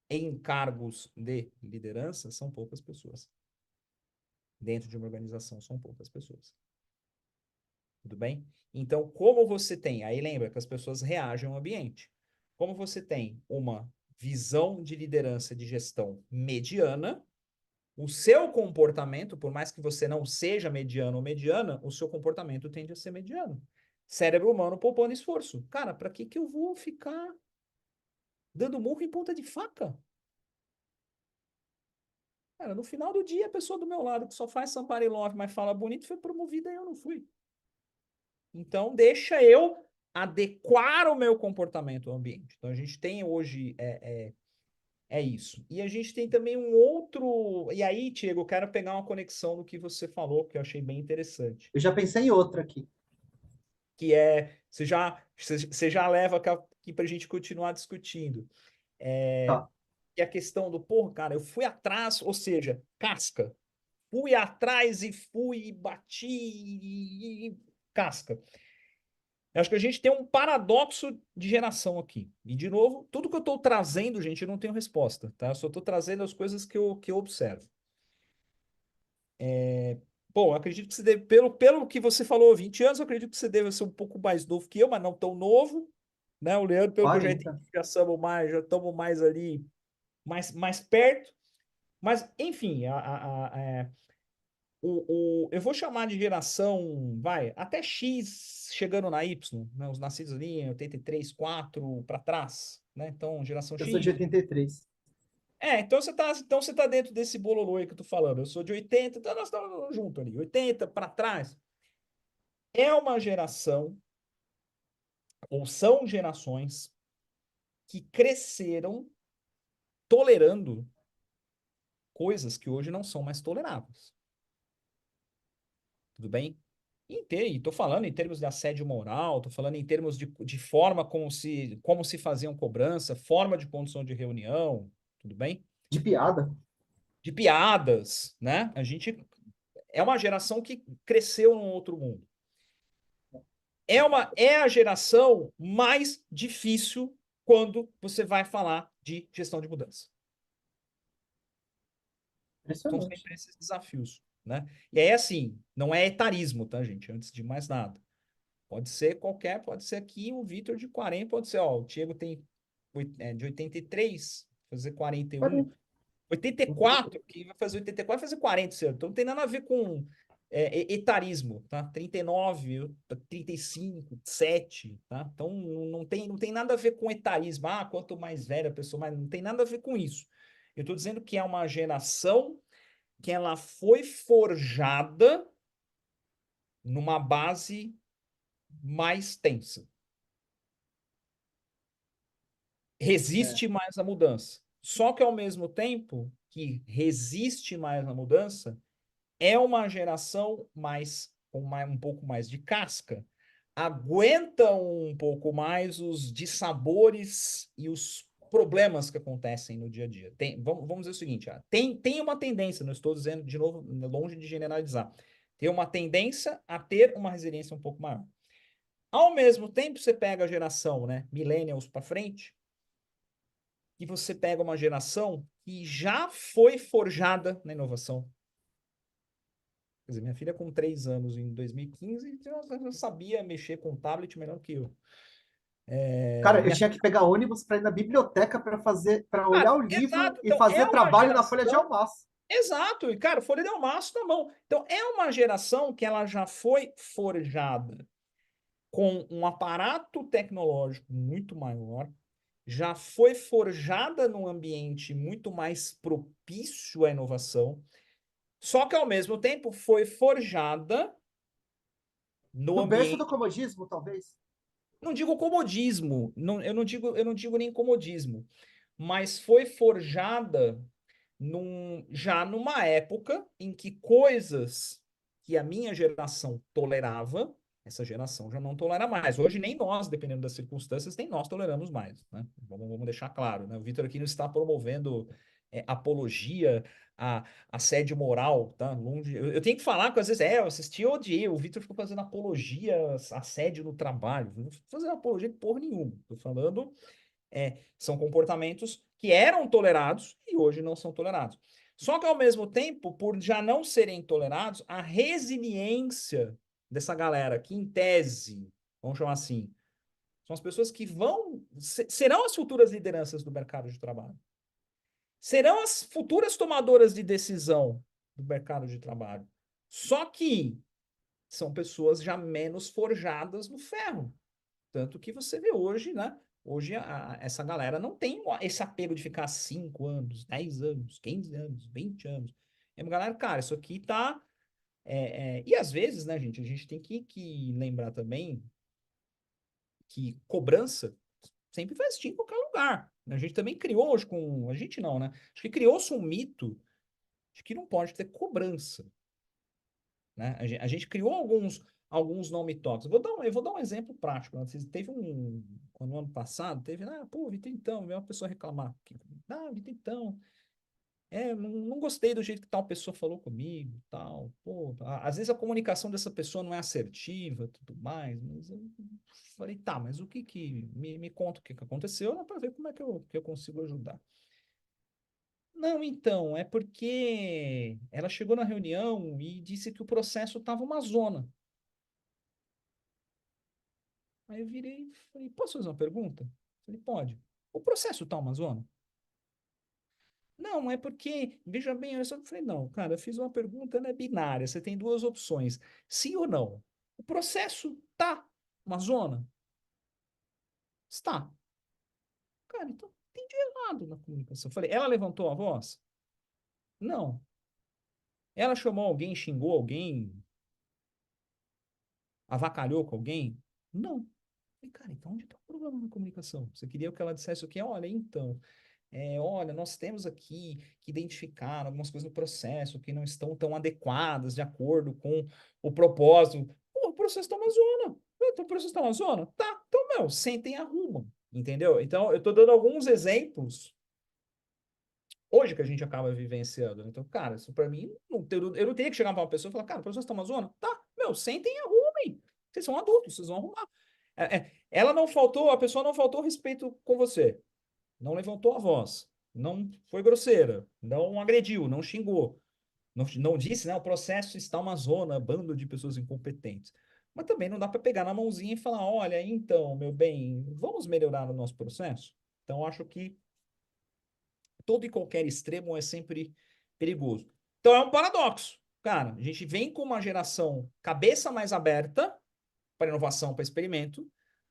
B: em cargos de liderança, são poucas pessoas. Dentro de uma organização, são poucas pessoas. Tudo bem? Então, como você tem, aí lembra que as pessoas reagem ao ambiente. Como você tem uma visão de liderança de gestão mediana, o seu comportamento, por mais que você não seja mediano ou mediana, o seu comportamento tende a ser mediano. Cérebro humano poupando esforço. Cara, para que eu vou ficar dando murro em ponta de faca? Cara, no final do dia, a pessoa do meu lado que só faz somebody love, mas fala bonito, foi promovida e eu não fui. Então, deixa eu adequar o meu comportamento ao ambiente. Então, a gente tem hoje isso. E a gente tem também um outro. E aí, Tiago, eu quero pegar uma conexão no que você falou, que eu achei bem interessante.
C: Eu já pensei em outra aqui.
B: Que é. Você já leva aqui para a gente continuar discutindo.
C: Tá.
B: E a questão do, porra, cara, eu fui atrás, ou seja, casca. Fui atrás e fui e bati casca. Eu acho que a gente tem um paradoxo de geração aqui. E, de novo, tudo que eu estou trazendo, gente, eu não tenho resposta, tá? Eu só estou trazendo as coisas que eu observo. Bom, eu acredito que você deve, pelo que você falou, 20 anos, eu acredito que você deve ser um pouco mais novo que eu, mas não tão novo, né? O Leandro, pelo que eu já entendi,
C: 40.
B: já estamos mais ali, mais perto. Mas, enfim, eu vou chamar de geração, vai, até X chegando na Y, né? Os nascidos ali em 83, 4 para trás, né? Então, geração
C: Eu sou de
B: X.
C: 83.
B: Então você tá dentro desse bololô aí que eu tô falando. Eu sou de 80, então nós estamos juntos ali. 80 para trás. É uma geração, ou são gerações, que cresceram tolerando coisas que hoje não são mais toleráveis. Tudo bem? E tô falando em termos de assédio moral, tô falando em termos de forma como se faziam cobrança, forma de condução de reunião, tudo bem?
C: De piada.
B: De piadas, né? A gente é uma geração que cresceu num outro mundo. É a geração mais difícil quando você vai falar de gestão de mudança. São
C: Impressionante.
B: sempre esses desafios, né? E aí, assim, não é etarismo, tá, gente? Antes de mais nada. Pode ser qualquer, pode ser aqui o Vitor de 40, pode ser, ó, o Diego tem de 83, fazer 41, 84, que vai fazer 84, vai fazer 40, certo? Então não tem nada a ver com etarismo, tá? 39, 35, 7, tá? Então não tem nada a ver com etarismo. Ah, quanto mais velha a pessoa, mais não tem nada a ver com isso. Eu estou dizendo que é uma geração que ela foi forjada numa base mais tensa.
C: É,
B: Resiste mais à mudança. Só que ao mesmo tempo que resiste mais à mudança, é uma geração um pouco mais de casca, aguenta um pouco mais os dissabores e os problemas que acontecem no dia a dia. Vamos dizer o seguinte, tem uma tendência, não estou dizendo de novo, longe de generalizar, tem uma tendência a ter uma resiliência um pouco maior. Ao mesmo tempo, você pega a geração, né, millennials para frente, e você pega uma geração que já foi forjada na inovação. Quer dizer, minha filha com 3 anos em 2015 já sabia mexer com tablet melhor que eu.
C: cara, eu
B: Minha
C: tinha
B: filha,
C: que pegar ônibus para ir na biblioteca para olhar
B: cara,
C: o livro
B: exato.
C: e
B: Então,
C: fazer
B: é uma
C: trabalho na folha de
B: geração.
C: almoço.
B: Exato. E, cara, folha de almaço na mão. Então, é uma geração que ela já foi forjada com um aparato tecnológico muito maior, já foi forjada num ambiente muito mais propício à inovação, só que, ao mesmo tempo, foi forjada no
C: No berço do
B: ambiente.
C: comodismo, talvez.
B: Não digo comodismo, eu não digo nem comodismo, mas foi forjada já numa época em que coisas que a minha geração tolerava, essa geração já não tolera mais. Hoje nem nós, dependendo das circunstâncias, nem nós toleramos mais, né? Vamos deixar claro, né? O Vitor aqui não está promovendo apologia a assédio moral, tá? Longe. Eu tenho que falar que às vezes, eu assisti e odiei. O Vitor ficou fazendo apologia a assédio no trabalho. Não estou fazendo apologia de porra nenhuma. Estou falando, são comportamentos que eram tolerados e hoje não são tolerados. Só que, ao mesmo tempo, por já não serem tolerados, a resiliência dessa galera, que em tese, vamos chamar assim, são as pessoas que serão as futuras lideranças do mercado de trabalho. Serão as futuras tomadoras de decisão do mercado de trabalho. Só que são pessoas já menos forjadas no ferro. Tanto que você vê hoje, né? Hoje essa galera não tem esse apego de ficar 5 anos, 10 anos, 15 anos, 20 anos. É uma galera, cara, isso aqui tá. E às vezes, né, gente, a gente tem que lembrar também que cobrança sempre vai existir em qualquer lugar. A gente também criou hoje com. A gente não, né? Acho que criou-se um mito de que não pode ter cobrança. Né? A gente criou alguns nome toques. Eu vou dar um exemplo prático. Né? Teve no ano passado, teve, pô, Vitor, então, veio uma pessoa reclamar. Vitor, então, não gostei do jeito que tal pessoa falou comigo, tal. Pô, às vezes a comunicação dessa pessoa não é assertiva, tudo mais, mas eu falei, tá, mas o que me conta o que aconteceu, para ver como é que eu consigo ajudar. Não, então, é porque ela chegou na reunião e disse que o processo estava uma zona. Aí eu virei e falei, posso fazer uma pergunta? Falei, pode. O processo está uma zona? Não, é porque, veja bem, eu só falei, não, cara, eu fiz uma pergunta, né, binária, você tem duas opções, sim ou não. O processo tá uma zona? Está. Cara, então entendi errado na comunicação. Eu falei, ela levantou a voz? Não. Ela chamou alguém, xingou alguém, avacalhou com alguém? Não. Eu falei, cara, então onde está o problema na comunicação? Você queria que ela dissesse o quê? Olha, então, olha, nós temos aqui que identificar algumas coisas no processo que não estão tão adequadas de acordo com o propósito. Pô, o processo está uma zona. Então, o processo está uma zona? Tá, então, meu, sentem e arrumam. Entendeu? Então, eu estou dando alguns exemplos hoje que a gente acaba vivenciando. Então, cara, isso para mim, eu não teria que chegar para uma pessoa e falar, cara, o processo está uma zona? Tá, meu, sentem e arrumem. Vocês são adultos, vocês vão arrumar. Ela não faltou, a pessoa não faltou respeito com você. Não levantou a voz, não foi grosseira, não agrediu, não xingou, não disse, né? O processo está uma zona, bando de pessoas incompetentes. Mas também não dá para pegar na mãozinha e falar: olha, então, meu bem, vamos melhorar o nosso processo? Então, acho que todo e qualquer extremo é sempre perigoso. Então, é um paradoxo. Cara, a gente vem com uma geração cabeça mais aberta para inovação, para experimento,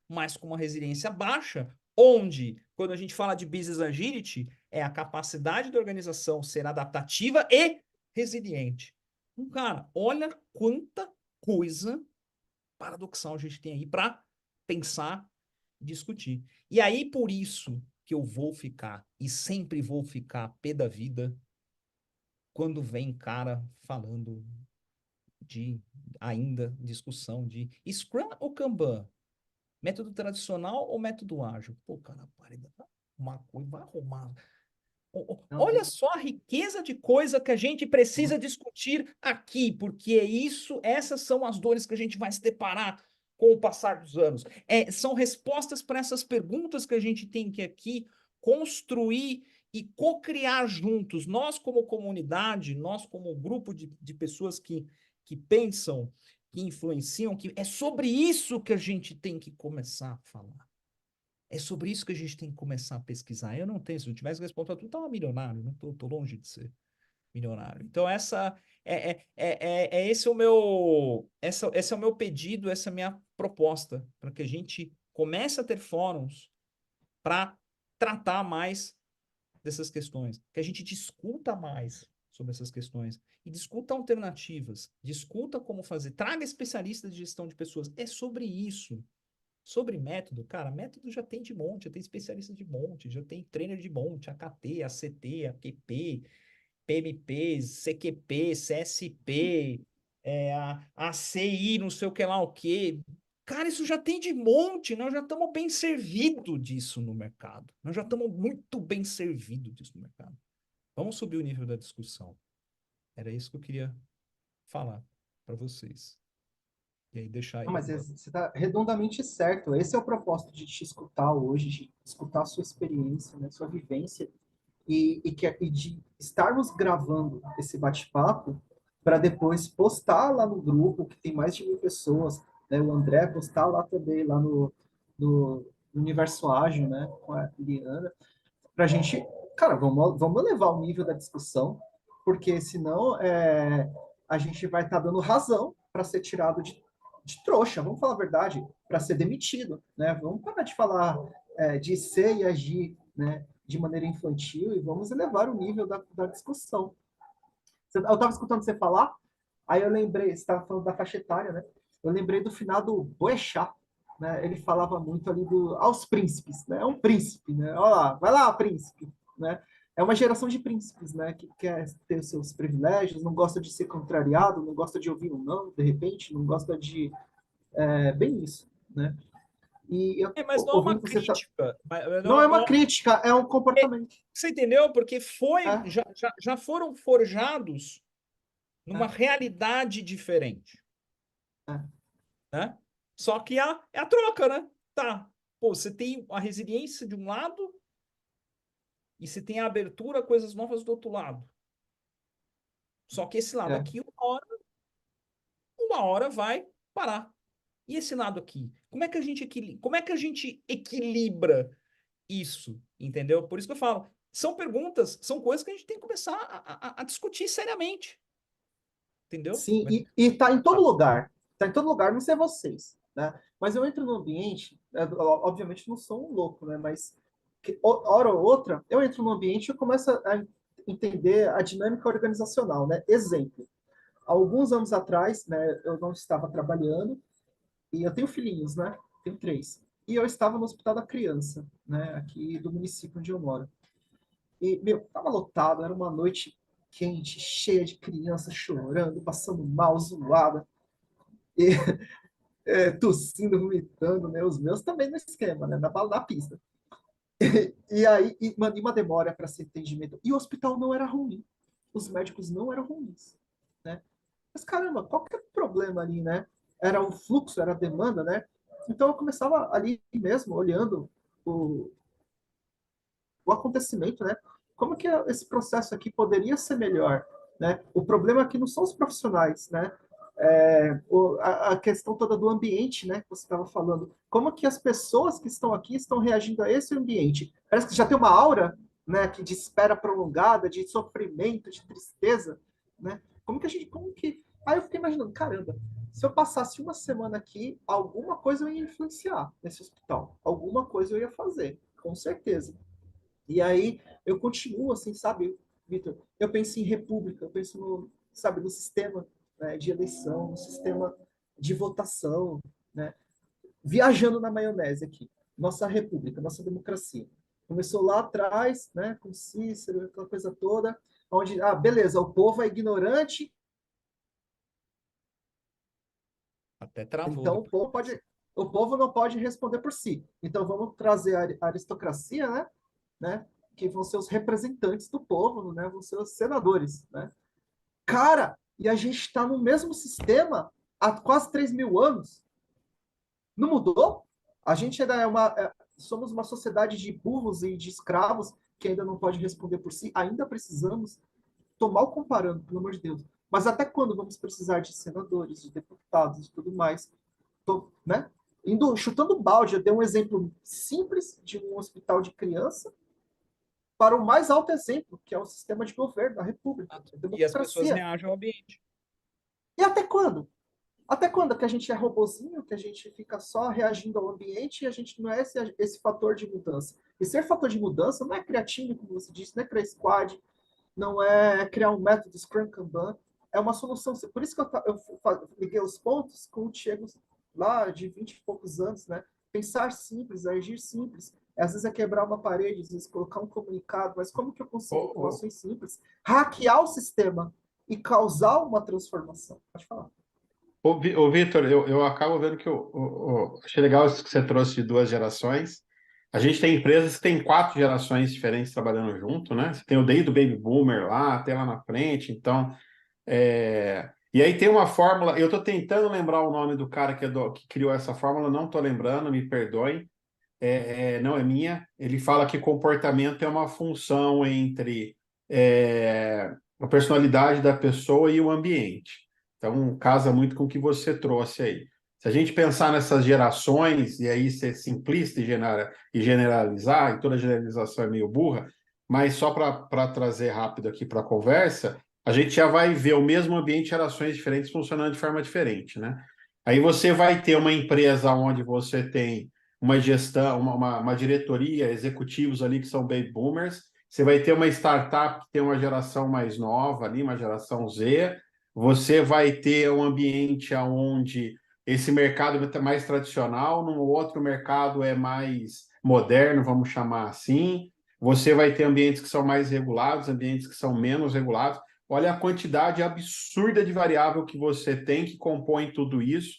B: mas com uma resiliência baixa, onde, quando a gente fala de business agility, é a capacidade da organização ser adaptativa e resiliente. Então, cara, olha quanta coisa paradoxal a gente tem aí para pensar e discutir. E aí, por isso que eu vou ficar, e sempre vou ficar pé da vida, quando vem cara falando de ainda discussão de Scrum ou Kanban? Método tradicional ou método ágil? Pô, cara, para de uma coisa, vai arrumar.
C: Não,
B: Olha só a riqueza de coisa que a gente precisa discutir aqui, porque é isso, essas são as dores que a gente vai se deparar com o passar dos anos. São respostas para essas perguntas que a gente tem que aqui construir e co-criar juntos. Nós, como comunidade, nós, como grupo de pessoas que pensam, que influenciam, que é sobre isso que a gente tem que começar a falar. É sobre isso que a gente tem que começar a pesquisar. Eu não tenho, se eu tivesse resposta a tudo, estava milionário, não tô longe de ser milionário. Então, esse é o esse é o meu pedido, essa é a minha proposta, para que a gente comece a ter fóruns para tratar mais dessas questões, que a gente discuta mais sobre essas questões e discuta alternativas, discuta como fazer, traga especialistas de gestão de pessoas. É sobre isso. Sobre método, cara, método já tem de monte, já tem especialista de monte, já tem trainer de monte, AKT, ACT, AQP, PMP, CQP, CSP, ACI, não sei o que lá o quê. Cara, isso já tem de monte, nós já estamos bem servidos disso no mercado. Nós já estamos muito bem servidos disso no mercado. Vamos subir o nível da discussão. Era isso que eu queria falar para vocês. E aí deixar aí.
C: mas você está redondamente certo. Esse é o propósito de te escutar hoje, de escutar a sua experiência, né, sua vivência, e de estarmos gravando esse bate-papo para depois postar lá no grupo, que tem mais de 1.000 pessoas, né, o André postar lá também, lá no Universo Ágil, né, com a Liana, para a gente, cara, vamos elevar o nível da discussão, porque senão a gente vai estar dando razão para ser tirado de trouxa, vamos falar a verdade, para ser demitido, né? Vamos parar de falar de ser e agir, né, de maneira infantil e vamos elevar o nível da discussão. Eu estava escutando você falar, aí eu lembrei, você estava falando da faixa etária, né? Eu lembrei do final do Boechat, né? Ele falava muito ali aos príncipes, né? É um príncipe, né? Olha lá, vai lá, príncipe, né? É uma geração de príncipes, né? Que quer ter os seus privilégios, não gosta de ser contrariado, não gosta de ouvir um não, de repente, não gosta de... bem isso, né? E eu,
B: Mas não é uma
C: ouvindo você,
B: crítica.
C: não é uma crítica, é um comportamento.
B: Você entendeu? Porque
C: É,
B: já foram forjados numa
C: é,
B: realidade diferente,
C: é.
B: né? Só que é a troca, né? Tá. Pô, você tem a resiliência de um lado e você tem a abertura a coisas novas do outro lado. Só que esse lado
C: É.
B: aqui, uma hora vai parar. E esse lado aqui? Como é que a gente equilibra isso? Entendeu? Por isso que eu falo, são perguntas, são coisas que a gente tem que começar a discutir seriamente. Entendeu?
C: Sim, e tá em todo lugar. Tá em todo lugar, não sei vocês, né? Mas eu entro no ambiente, obviamente não sou um louco, né? Mas hora ou outra, eu entro no ambiente e eu começo a entender a dinâmica organizacional, né? Exemplo, alguns anos atrás, né, eu não estava trabalhando e eu tenho filhinhos, né? Tenho 3. E eu estava no Hospital da Criança, né? Aqui do município onde eu moro. E, meu, tava lotado, era uma noite quente, cheia de criança chorando, passando mal, zoada, e, tossindo, vomitando, né? Os meus também no esquema, né? Na pista. E aí, uma demora para ser atendimento. E o hospital não era ruim. Os médicos não eram ruins, né? Mas caramba, qual que é o problema ali, né? Era o fluxo, era a demanda, né? Então eu começava ali mesmo, olhando o, o acontecimento, né? Como que esse processo aqui poderia ser melhor, né? O problema aqui não são os profissionais, né? A questão toda do ambiente, né? Que você estava falando. Como que as pessoas que estão aqui estão reagindo a esse ambiente? Parece que já tem uma aura, né? Que de espera prolongada, de sofrimento, de tristeza, né? Como que? Aí eu fiquei imaginando, caramba, se eu passasse uma semana aqui, alguma coisa eu ia influenciar nesse hospital, alguma coisa eu ia fazer, com certeza. E aí eu continuo assim, sabe, Vitor? Eu penso em república, eu penso no, sabe, no sistema, né, de eleição, no sistema de votação, né? Viajando na maionese aqui. Nossa república, nossa democracia. Começou lá atrás, né, com Cícero, aquela coisa toda, onde, beleza, o povo é ignorante,
B: Até travou
C: então
B: depois.
C: o povo não pode responder por si. Então vamos trazer a aristocracia, né? Que vão ser os representantes do povo, né? Vão ser os senadores, né? Cara, e a gente está no mesmo sistema há quase 3.000 anos. Não mudou? A gente ainda somos uma sociedade de burros e de escravos que ainda não pode responder por si. Ainda precisamos, estou mal comparando, pelo amor de Deus. Mas até quando vamos precisar de senadores, de deputados e tudo mais? Né? Chutando balde, eu dei um exemplo simples de um hospital de criança para o mais alto exemplo, que é o sistema de governo, a república, a
B: E as pessoas
C: democracia.
B: reagem ao ambiente.
C: E até quando? Até quando que a gente é robozinho, que a gente fica só reagindo ao ambiente e a gente não é esse fator de mudança? E ser fator de mudança não é criativo, como você disse, não é criar squad, não é criar um método Scrum Kanban, é uma solução. Por isso que eu liguei os pontos com o Diego lá de 20 e poucos anos, né? Pensar simples, agir simples. Às vezes é quebrar uma parede, às vezes colocar um comunicado, mas como que eu consigo, com ações simples, hackear o sistema e causar uma transformação? Pode falar.
D: Ô, Vitor, eu acabo vendo que achei legal isso que você trouxe de 2 gerações. A gente tem empresas que têm 4 gerações diferentes trabalhando junto, né? Você tem o desde o Baby Boomer lá até lá na frente, então. E aí tem uma fórmula, eu estou tentando lembrar o nome do cara que criou essa fórmula, não estou lembrando, me perdoem, não é minha. Ele fala que comportamento é uma função entre a personalidade da pessoa e o ambiente. Então, casa muito com o que você trouxe aí. Se a gente pensar nessas gerações, e aí ser simplista e generalizar, e toda generalização é meio burra, mas só para trazer rápido aqui para a conversa, a gente já vai ver o mesmo ambiente, gerações diferentes funcionando de forma diferente, né? Aí você vai ter uma empresa onde você tem uma gestão, uma diretoria, executivos ali que são baby boomers, você vai ter uma startup que tem uma geração mais nova ali, uma geração Z, você vai ter um ambiente onde esse mercado é mais tradicional, num outro mercado é mais moderno, vamos chamar assim, você vai ter ambientes que são mais regulados, ambientes que são menos regulados. Olha a quantidade absurda de variável que você tem que compõe tudo isso.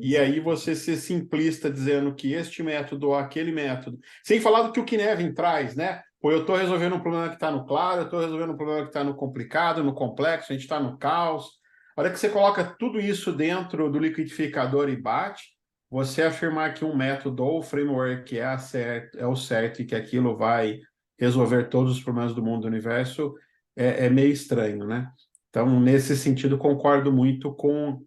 D: e aí você ser simplista dizendo que este método ou aquele método, sem falar do que o Kinevin traz, né? Pô, eu estou resolvendo um problema que está no claro, eu estou resolvendo um problema que está no complicado, no complexo, a gente está no caos. A hora que você coloca tudo isso dentro do liquidificador e bate, você afirmar que um método ou framework é o certo e que aquilo vai resolver todos os problemas do mundo do universo é meio estranho, né? Então, nesse sentido, concordo muito com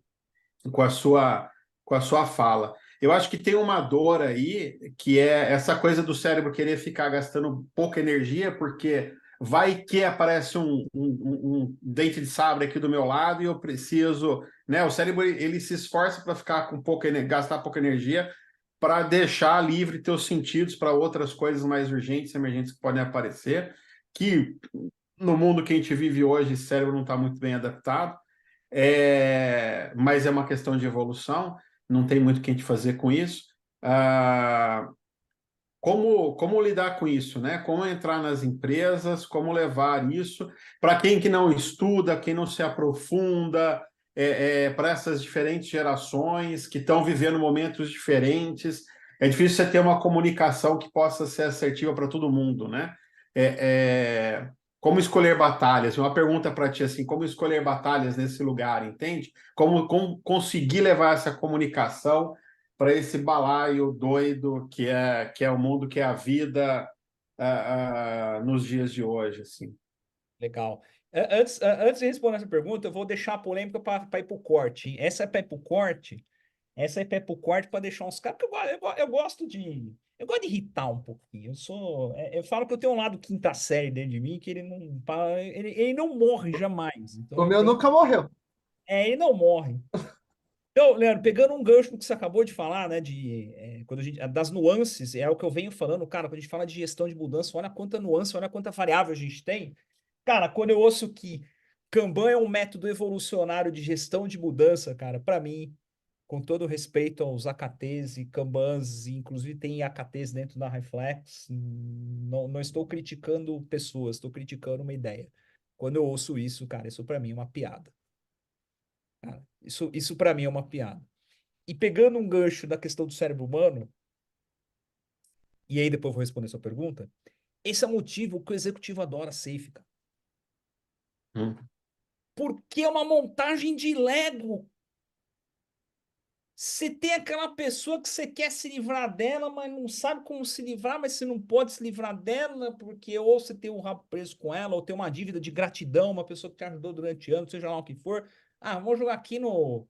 D: a sua fala. Eu acho que tem uma dor aí, que é essa coisa do cérebro querer ficar gastando pouca energia, porque vai que aparece um dente de sabre aqui do meu lado e eu preciso, né? O cérebro ele se esforça para ficar com gastar pouca energia para deixar livre teus sentidos para outras coisas mais urgentes, emergentes que podem aparecer, que no mundo que a gente vive hoje, o cérebro não está muito bem adaptado. Mas é uma questão de evolução, não tem muito o que a gente fazer com isso. Como lidar com isso, né? Como entrar nas empresas, como levar isso para quem que não estuda, quem não se aprofunda, para essas diferentes gerações que estão vivendo momentos diferentes. É difícil você ter uma comunicação que possa ser assertiva para todo mundo, né? Como escolher batalhas? Uma pergunta para ti assim, como escolher batalhas nesse lugar, entende? Como conseguir levar essa comunicação para esse balaio doido que é o mundo, que é a vida nos dias de hoje, assim.
B: Legal. Antes de responder essa pergunta, eu vou deixar a polêmica para ir para o corte, hein? Essa é para ir para o corte. Essa é para ir para o corte para deixar uns caras. Porque eu gosto de. Eu gosto de irritar um pouquinho. Eu falo que eu tenho um lado quinta série dentro de mim que ele não morre jamais. Então
C: O
B: eu
C: meu
B: tenho.
C: nunca morreu.
B: Ele não morre. Então, Leandro, pegando um gancho do que você acabou de falar, né, quando das nuances, é o que eu venho falando, cara, quando a gente fala de gestão de mudança, olha quanta nuance, olha quanta variável a gente tem. Cara, quando eu ouço que Kanban é um método evolucionário de gestão de mudança, cara, para mim, com todo respeito aos AKTs e Kanbans, e inclusive tem AKTs dentro da Reflex, não estou criticando pessoas, estou criticando uma ideia. Quando eu ouço isso, cara, isso para mim é uma piada. Cara, isso para mim é uma piada. E pegando um gancho da questão do cérebro humano, e aí depois eu vou responder a sua pergunta, esse é o motivo que o executivo adora Safe, cara. Porque é uma montagem de Lego. Você tem aquela pessoa que você quer se livrar dela, mas não sabe como se livrar, mas você não pode se livrar dela, porque ou você tem um rabo preso com ela, ou tem uma dívida de gratidão, uma pessoa que te ajudou durante anos, seja lá o que for. Ah, vamos jogar aqui no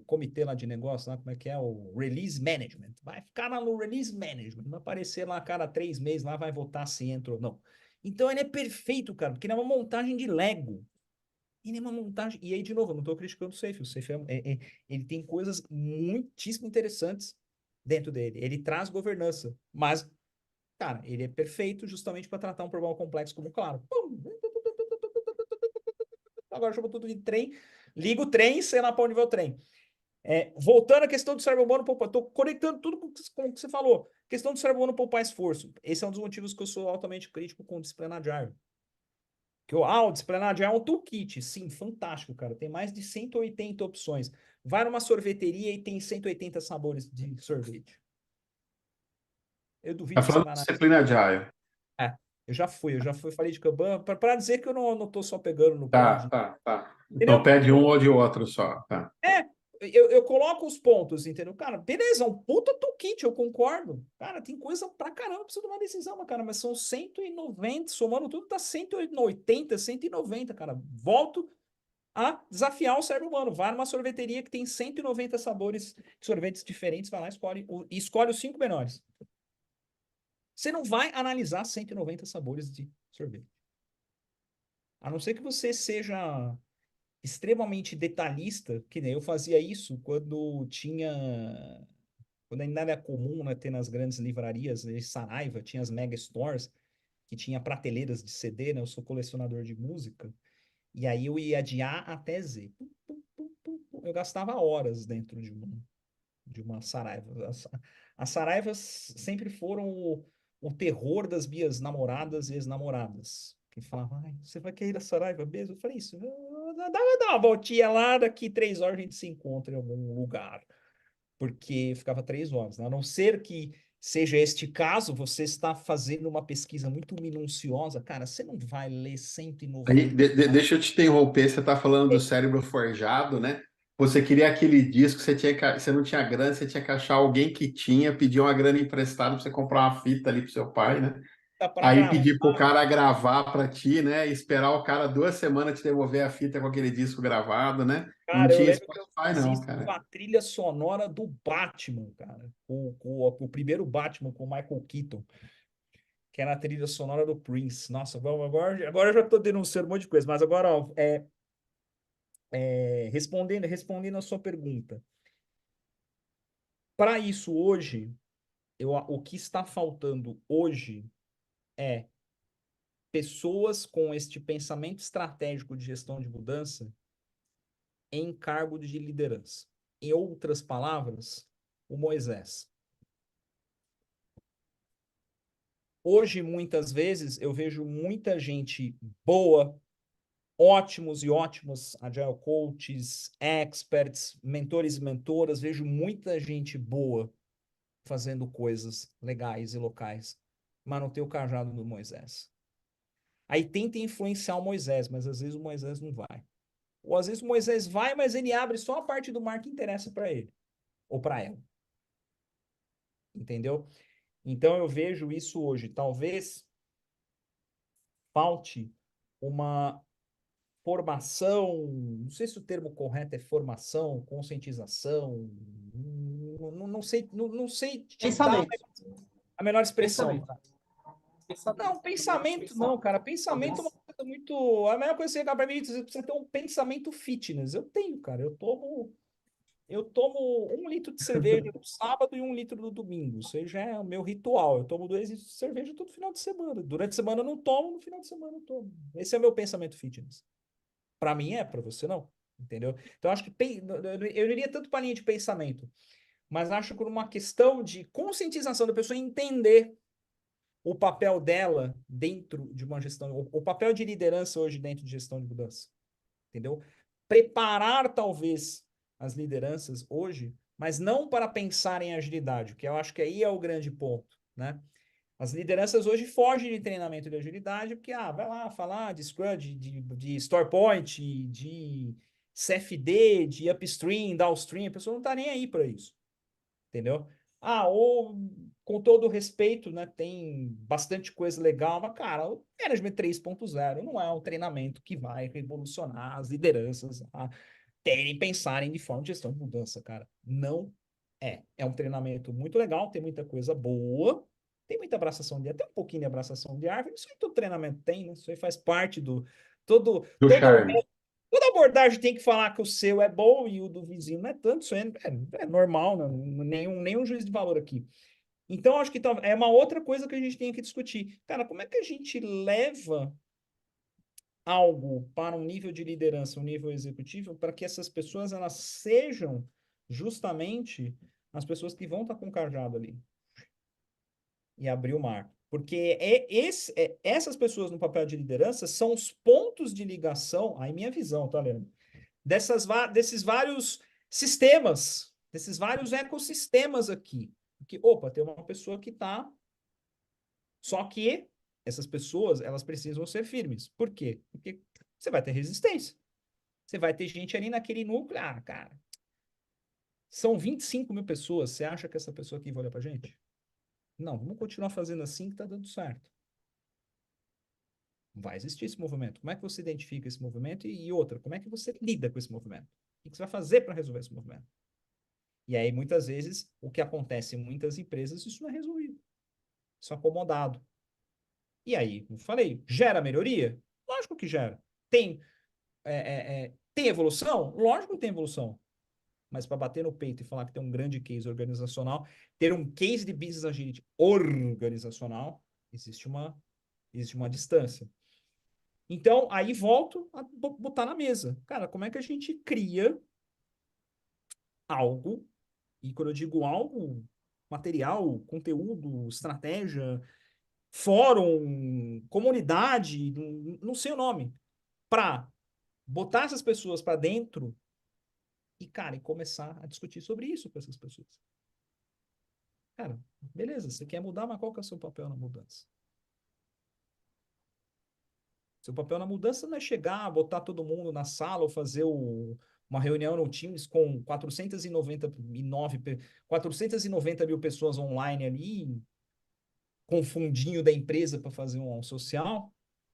B: comitê lá de negócio, lá, como é que é? O Release Management. Vai ficar lá no Release Management, vai aparecer lá a cada 3 meses, lá vai votar se entra ou não. Então ele é perfeito, cara, porque ele é uma montagem de Lego. Ele é uma montagem. E aí, de novo, eu não estou criticando o Safe. O Safe ele tem coisas muitíssimo interessantes dentro dele. Ele traz governança, mas, cara, ele é perfeito justamente para tratar um problema complexo como claro. Pum. Agora chama tudo de trem, liga o trem, sei lá para onde vai o trem. Voltando à questão do cérebro humano poupar, estou conectando tudo com o que você falou. Questão do cérebro humano poupar esforço. Esse é um dos motivos que eu sou altamente crítico com o Disciplina Agile. O Disciplina Agile é um toolkit. Sim, fantástico, cara. Tem mais de 180 opções. Vai numa sorveteria e tem 180 sabores de sorvete. Eu duvido
D: Tá
B: que você
D: falando
B: vai
D: de
B: na.
D: disciplina agile.
B: Eu já fui, falei de Kanban, para dizer que eu não tô só pegando no pé
D: Tá,
B: de.
D: tá, tá. Então
B: Entendeu?
D: pede um ou de outro só. Tá.
B: Eu coloco os pontos, entendeu? Cara, beleza, é um puta toolkit, eu concordo. Cara, tem coisa pra caramba, precisa tomar decisão, cara, mas são 190, somando tudo, tá 180, 190, cara. Volto a desafiar o cérebro humano. Vá numa sorveteria que tem 190 sabores de sorvetes diferentes, vai lá e escolhe os 5 menores. Você não vai analisar 190 sabores de sorvete. A não ser que você seja extremamente detalhista, que nem eu fazia isso quando ainda era comum, né, ter nas grandes livrarias, Saraiva, tinha as mega stores, que tinha prateleiras de CD, né? Eu sou colecionador de música. E aí eu ia de A até Z. Eu gastava horas dentro de uma Saraiva. As Saraivas sempre foram o terror das minhas namoradas e ex-namoradas. Que falavam, ai, você vai querer ir a Saraiva mesmo? Eu falei, isso, dá uma voltinha lá, daqui 3 horas a gente se encontra em algum lugar. porque ficava 3 horas, né? A não ser que seja este caso, você está fazendo uma pesquisa muito minuciosa, cara, você não vai ler 190.
D: Aí, deixa eu te interromper, você está falando do cérebro forjado, né? Você queria aquele disco, você não tinha grana, você tinha que achar alguém que tinha, pedir uma grana emprestada para você comprar uma fita ali para seu pai, né?
B: Para
D: Aí
B: gravar.
D: pedir pro cara gravar para ti, né? E esperar o cara 2 semanas te devolver a fita com aquele disco gravado, né? Não
B: Cara, eu
D: tinha
B: lembro que eu
D: Spotify, não,
B: fiz isso com
D: cara.
B: a trilha sonora do Batman, cara. O primeiro Batman com o Michael Keaton, que era a trilha sonora do Prince. Nossa, agora eu já estou denunciando um monte de coisa, mas agora, ó, respondendo a sua pergunta. Para isso, hoje, o que está faltando hoje é pessoas com este pensamento estratégico de gestão de mudança em cargo de liderança. Em outras palavras, o Moisés. Hoje, muitas vezes, eu vejo muita gente boa, ótimos e ótimos agile coaches, experts, mentores e mentoras, vejo muita gente boa fazendo coisas legais e locais, mas não tem o cajado do Moisés. Aí tenta influenciar o Moisés, mas às vezes o Moisés não vai. Ou às vezes o Moisés vai, mas ele abre só a parte do mar que interessa para ele, ou para ela. Entendeu? Então eu vejo isso hoje. Talvez falte uma formação, não sei se o termo correto é formação, conscientização, não sei, não sei te dar
C: Pensamento.
B: a melhor expressão.
C: Pensamento.
B: Não, pensamento não, cara. Pensamento é uma coisa muito. A melhor coisa que você acaba mim dizer, você precisa ter um pensamento fitness. Eu tenho, cara. Eu tomo 1 litro de cerveja no sábado e 1 litro no domingo. Isso aí já é o meu ritual. Eu tomo 2 litros de cerveja todo final de semana. Durante a semana eu não tomo, no final de semana eu tomo. Esse é o meu pensamento fitness. Para mim para você não. Entendeu? Então, acho que eu não iria tanto para a linha de pensamento, mas acho que por uma questão de conscientização da pessoa entender o papel dela dentro de uma gestão, o papel de liderança hoje dentro de gestão de mudança. Entendeu? Preparar, talvez, as lideranças hoje, mas não para pensar em agilidade, que eu acho que aí é o grande ponto, né? As lideranças hoje fogem de treinamento de agilidade, porque, vai lá falar de Scrum, de Story Point, de CFD, de Upstream, Downstream, a pessoa não está nem aí para isso, entendeu? Ou, com todo o respeito, né, tem bastante coisa legal, mas, cara, o Management 3.0 não é um treinamento que vai revolucionar as lideranças a pensarem de forma de gestão de mudança, cara. Não é. É um treinamento muito legal, tem muita coisa boa, tem muita abraçação de, até um pouquinho de abraçação de árvore, isso aí todo treinamento tem, né? Isso aí faz parte do,
D: Do charme.
B: toda abordagem tem que falar que o seu é bom e o do vizinho não é tanto, isso é normal, né? Nenhum juízo de valor aqui. Então, acho que é uma outra coisa que a gente tem que discutir. Cara, como é que a gente leva algo para um nível de liderança, um nível executivo, para que essas pessoas elas sejam justamente as pessoas que vão estar com o cajado ali e abrir o mar. Porque essas pessoas no papel de liderança são os pontos de ligação, aí minha visão, tá, Leandro? Desses vários sistemas, desses vários ecossistemas aqui. Que, opa, tem uma pessoa que está. Só que essas pessoas, elas precisam ser firmes. Por quê? Porque você vai ter resistência. Você vai ter gente ali naquele núcleo. Cara, são 25 mil pessoas. Você acha que essa pessoa aqui vai olhar pra gente? Não, vamos continuar fazendo assim que tá dando certo. Vai existir esse movimento. Como é que você identifica esse movimento? E outra, como é que você lida com esse movimento? O que você vai fazer para resolver esse movimento? E aí, muitas vezes, o que acontece em muitas empresas, isso não é resolvido. Isso é acomodado. E aí, como falei, gera melhoria? Lógico que gera. Tem evolução? Lógico que tem evolução. Mas para bater no peito e falar que tem um grande case organizacional, ter um case de business agility organizacional, existe uma distância. Então, aí volto a botar na mesa. Cara, como é que a gente cria algo, e quando eu digo algo, material, conteúdo, estratégia, fórum, comunidade, não sei o nome, para botar essas pessoas para dentro e, cara, e começar a discutir sobre isso com essas pessoas. Cara, beleza, você quer mudar, mas qual que é o seu papel na mudança? Seu papel na mudança não é chegar, botar todo mundo na sala ou fazer uma reunião no Teams com 490 mil pessoas online ali, com o fundinho da empresa para fazer um social,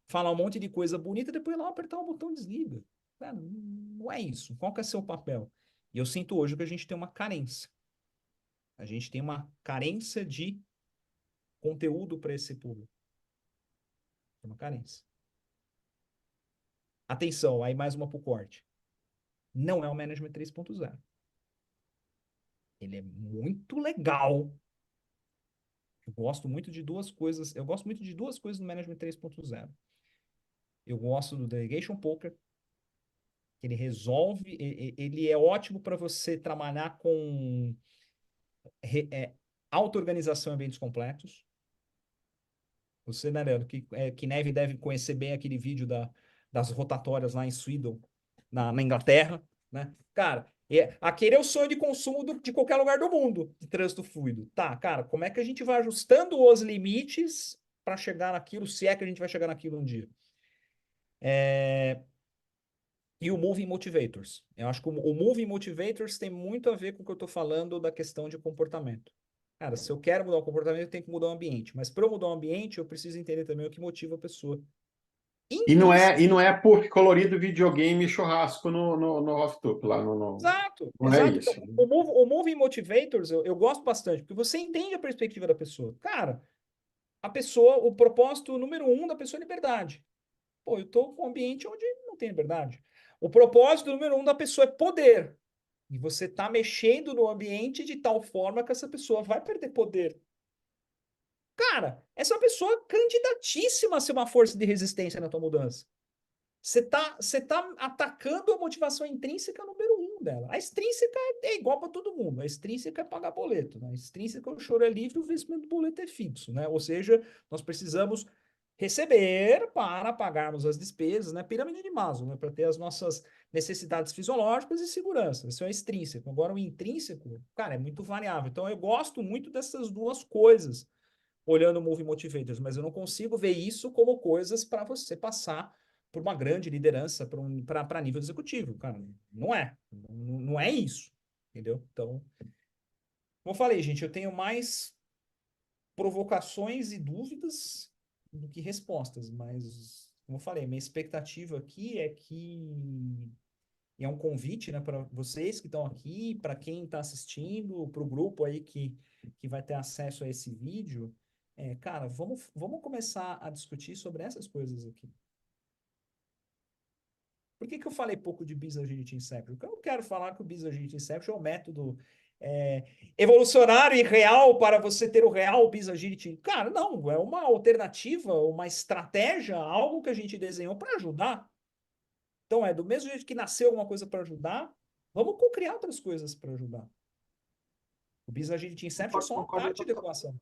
B: falar um monte de coisa bonita, depois ir lá apertar o botão desliga. Cara, não é isso. Qual que é seu papel? E eu sinto hoje que a gente tem uma carência. A gente tem uma carência de conteúdo para esse público. Tem uma carência. Atenção, aí mais uma pro corte. Não é o Management 3.0. Ele é muito legal. Eu gosto muito de duas coisas. Eu gosto muito de duas coisas no Management 3.0. Eu gosto do Delegation Poker. Ele resolve, ele é ótimo para você trabalhar com auto-organização em ambientes complexos. Você, né, Leandro, que Neve deve conhecer bem aquele vídeo das rotatórias lá em Sweden, na Inglaterra, né? Cara, aquele é o sonho de consumo de qualquer lugar do mundo, de trânsito fluido. Tá, cara, como é que a gente vai ajustando os limites para chegar naquilo, se é que a gente vai chegar naquilo um dia? E o Moving Motivators. Eu acho que o Moving Motivators tem muito a ver com o que eu estou falando da questão de comportamento. Cara, se eu quero mudar o comportamento, eu tenho que mudar o ambiente. Mas para eu mudar o ambiente, eu preciso entender também o que motiva a pessoa.
D: E não é puff colorido, videogame e churrasco no rooftop, lá
B: Exato,
D: não é
B: exato.
D: isso.
B: Então, o Moving Motivators, eu gosto bastante, porque você entende a perspectiva da pessoa. Cara, a pessoa, o propósito número 1 da pessoa é liberdade. Pô, eu estou com um ambiente onde não tem liberdade. O propósito número 1 da pessoa é poder. E você está mexendo no ambiente de tal forma que essa pessoa vai perder poder. Cara, essa pessoa é candidatíssima a ser uma força de resistência na tua mudança. Você tá atacando a motivação intrínseca número 1 dela. A extrínseca é igual para todo mundo. A extrínseca é pagar boleto. Né? A extrínseca, o choro é livre, o vencimento do boleto é fixo. Né? Ou seja, nós precisamos receber para pagarmos as despesas, né? Pirâmide de Maslow, né? Para ter as nossas necessidades fisiológicas e segurança. Isso é o extrínseco. Agora, o intrínseco, cara, é muito variável. Então, eu gosto muito dessas duas coisas, olhando o Movie Motivators, mas eu não consigo ver isso como coisas para você passar por uma grande liderança para nível executivo, cara. Não é. Não é isso. Entendeu? Então, como eu falei, gente, eu tenho mais provocações e dúvidas do que respostas, mas, como eu falei, minha expectativa aqui é que é um convite, né, para vocês que estão aqui, para quem está assistindo, para o grupo aí que vai ter acesso a esse vídeo. Cara, vamos começar a discutir sobre essas coisas aqui. Por que eu falei pouco de Business Agility Inception? Porque eu não quero falar que o Business Agility Inception é um método evolucionário e real para você ter o real Business Agility. Cara, não, é uma alternativa, uma estratégia, algo que a gente desenhou para ajudar. Então, do mesmo jeito que nasceu alguma coisa para ajudar, vamos co-criar outras coisas para ajudar. O Business Agility Inception é só uma parte da equação.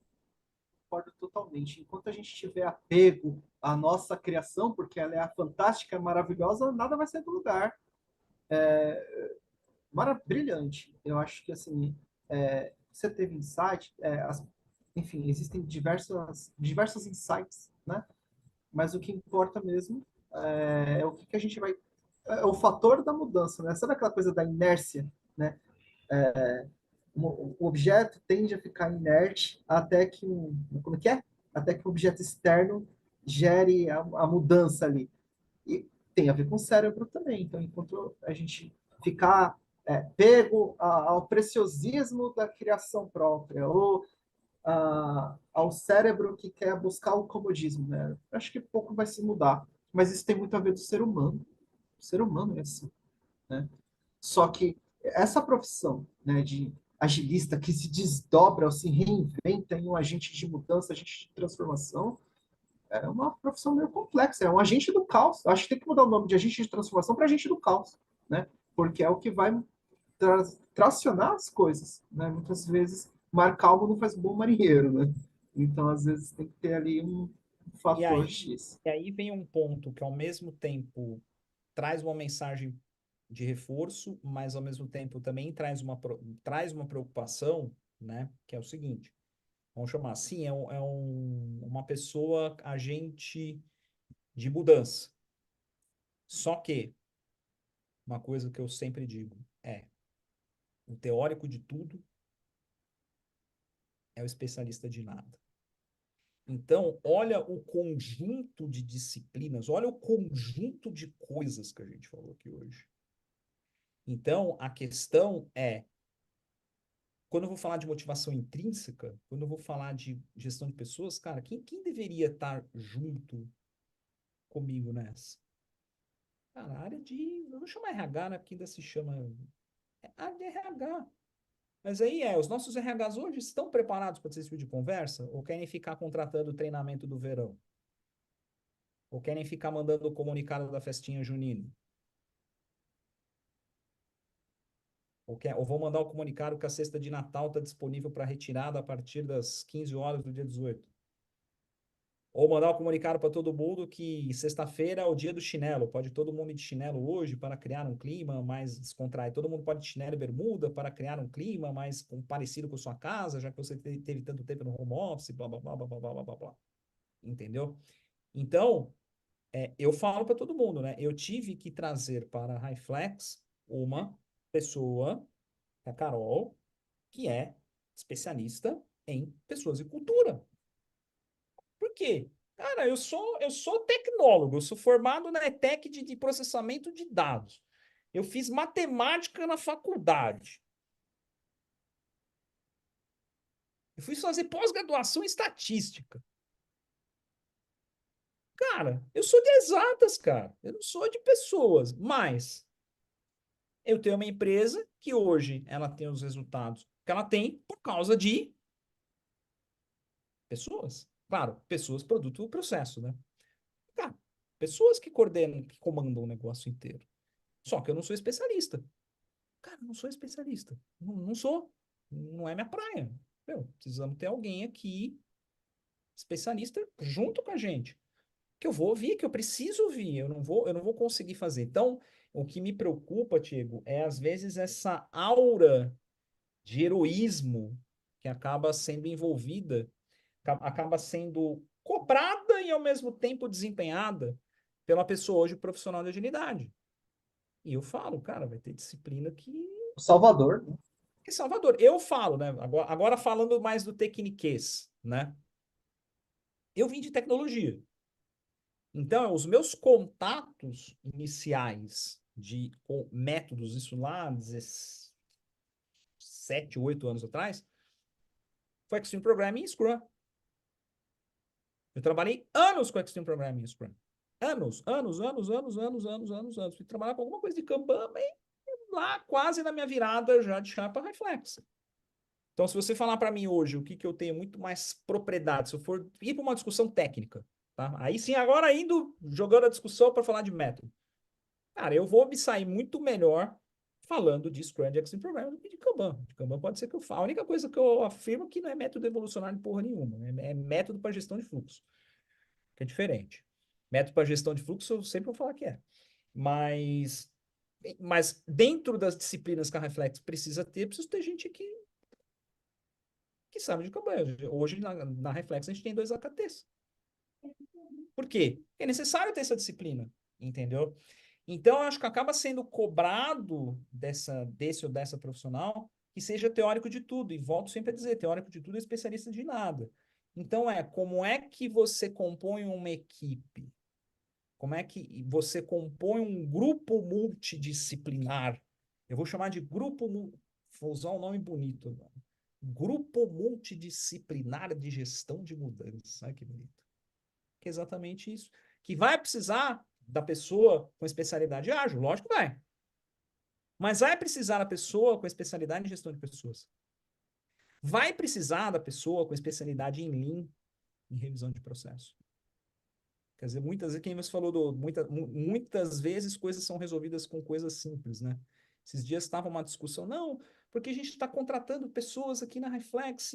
C: Concordo totalmente. Enquanto a gente tiver apego à nossa criação, porque ela é fantástica, é maravilhosa, nada vai sair do lugar. Brilhante. Eu acho que, assim, você teve insight, enfim, existem diversos insights, né? Mas o que importa mesmo é o que a gente vai... É o fator da mudança, né? Sabe aquela coisa da inércia, né? O objeto tende a ficar inerte até que como é que é? Até que o objeto externo gere a mudança ali. E tem a ver com o cérebro também. Então, enquanto a gente ficar pego ao preciosismo da criação própria ou ao cérebro que quer buscar o comodismo, né? Acho que pouco vai se mudar. Mas isso tem muito a ver do ser humano. O ser humano é assim, né? Só que essa profissão, né, de agilista que se desdobra ou se reinventa em um agente de mudança, agente de transformação, é uma profissão meio complexa. É um agente do caos. Acho que tem que mudar o nome de agente de transformação para agente do caos, né? Porque é o que vai tracionar as coisas, né? Muitas vezes, mar calmo não faz bom marinheiro, né? Então, às vezes, tem que ter ali um fator X.
B: E aí vem um ponto que, ao mesmo tempo, traz uma mensagem de reforço, mas ao mesmo tempo também traz uma preocupação, né? Que é o seguinte, vamos chamar assim, uma pessoa agente de mudança. Só que, uma coisa que eu sempre digo é, o teórico de tudo é o especialista de nada. Então, olha o conjunto de disciplinas, olha o conjunto de coisas que a gente falou aqui hoje. Então, a questão é, quando eu vou falar de motivação intrínseca, quando eu vou falar de gestão de pessoas, cara, quem deveria estar junto comigo nessa? Cara, a área de, eu vou chamar RH, né, porque ainda se chama, é área de RH. Mas aí os nossos RHs hoje estão preparados para esse tipo de conversa? Ou querem ficar contratando o treinamento do verão? Ou querem ficar mandando o comunicado da festinha junina? Ou vão mandar o comunicado que a cesta de Natal está disponível para retirada a partir das 15 horas do dia 18? Ou mandar o comunicado para todo mundo que sexta-feira é o dia do chinelo, pode todo mundo ir de chinelo hoje para criar um clima mais descontraído. Todo mundo pode ir de chinelo e bermuda para criar um clima mais parecido com a sua casa, já que você teve tanto tempo no home office, blá, blá, blá, blá, blá, blá, blá, blá. Entendeu? Então, eu falo para todo mundo, né? Eu tive que trazer para a HiFlex uma pessoa, a Carol, que é especialista em pessoas e cultura. Por quê? Cara, eu sou tecnólogo, eu sou formado na ETEC de processamento de dados. Eu fiz matemática na faculdade. Eu fui fazer pós-graduação em estatística. Cara, eu sou de exatas, cara. Eu não sou de pessoas, mas eu tenho uma empresa que hoje ela tem os resultados que ela tem por causa de pessoas. Claro, pessoas, produto, processo, né? Cara, pessoas que coordenam, que comandam o negócio inteiro. Só que eu não sou especialista. Cara, não sou especialista. Não sou. Não é minha praia. Meu, precisamos ter alguém aqui, especialista, junto com a gente. Que eu vou ouvir, que eu preciso ouvir. Eu não vou conseguir fazer. Então, o que me preocupa, Tiago, é às vezes essa aura de heroísmo que acaba sendo envolvida, acaba sendo cobrada e ao mesmo tempo desempenhada pela pessoa hoje profissional de agilidade. E eu falo, cara, vai ter disciplina
C: O Salvador, né?
B: que Salvador. Eu falo, né? Agora falando mais do tecniquez, né? Eu vim de tecnologia. Então, os meus contatos iniciais com métodos, isso lá 17, 8 anos atrás, foi Extreme Programming e Scrum. Eu trabalhei anos com Extreme Programming e Scrum. Anos, anos, anos, anos, anos, anos, anos, anos. Fui trabalhar com alguma coisa de Kanban, bem lá quase na minha virada já de chapa Reflex. Então, se você falar para mim hoje o que eu tenho muito mais propriedade, se eu for ir para uma discussão técnica, tá? Aí sim, agora indo, jogando a discussão para falar de método. Cara, eu vou me sair muito melhor falando de Scrum de Extreme Programming do que de Kanban. De Kanban pode ser que eu fale. A única coisa que eu afirmo é que não é método evolucionário de porra nenhuma. É método para gestão de fluxo, que é diferente. Método para gestão de fluxo eu sempre vou falar que é. Mas dentro das disciplinas que a Reflex precisa ter gente que sabe de Kanban. Hoje, na Reflex, a gente tem 2 AKTs. Por quê? É necessário ter essa disciplina, entendeu? Então, eu acho que acaba sendo cobrado desse ou dessa profissional que seja teórico de tudo. E volto sempre a dizer, teórico de tudo é especialista de nada. Então, como é que você compõe uma equipe? Como é que você compõe um grupo multidisciplinar? Eu vou chamar de vou usar um nome bonito. Grupo multidisciplinar de gestão de mudança. Olha que bonito. Que é exatamente isso. Que vai precisar da pessoa com especialidade ágil, lógico que vai. Mas vai precisar da pessoa com especialidade em gestão de pessoas. Vai precisar da pessoa com especialidade em Lean, em revisão de processo. Quer dizer, muitas vezes, quem você falou, muitas vezes coisas são resolvidas com coisas simples, né? Esses dias estava uma discussão, não, porque a gente está contratando pessoas aqui na Reflex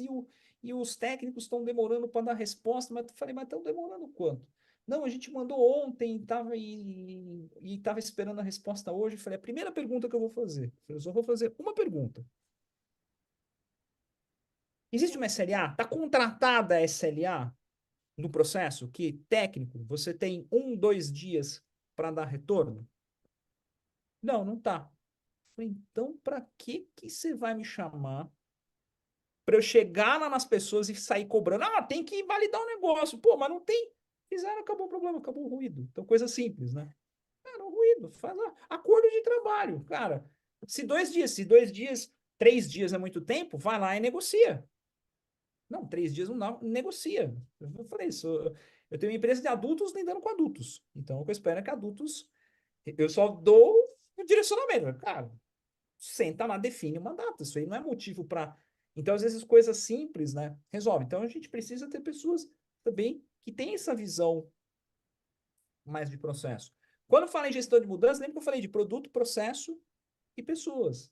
B: e os técnicos estão demorando para dar resposta, mas eu falei, mas estão demorando quanto? Não, a gente mandou ontem, e tava esperando a resposta hoje. Eu falei, a primeira pergunta que eu vou fazer. Eu só vou fazer uma pergunta. Existe uma SLA? Está contratada a SLA no processo que, técnico, você tem 1, 2 dias para dar retorno? Não, não tá. Então, para que você vai me chamar para eu chegar lá nas pessoas e sair cobrando? Ah, tem que validar o negócio. Pô, mas não tem. Fizeram, acabou o problema, acabou o ruído. Então, coisa simples, né? Cara, o ruído, faz acordo de trabalho. Cara, se 2 dias, 3 dias é muito tempo, vai lá e negocia. Não, 3 dias não dá, negocia. Eu falei isso. Eu tenho uma empresa de adultos lidando com adultos. Então, o que eu espero é que adultos. Eu só dou o direcionamento. Cara, senta lá, define uma data. Isso aí não é motivo para. Então, às vezes, coisas simples, né? Resolve. Então, a gente precisa ter pessoas também que têm essa visão mais de processo. Quando eu falei em gestão de mudança, lembra que eu falei de produto, processo e pessoas.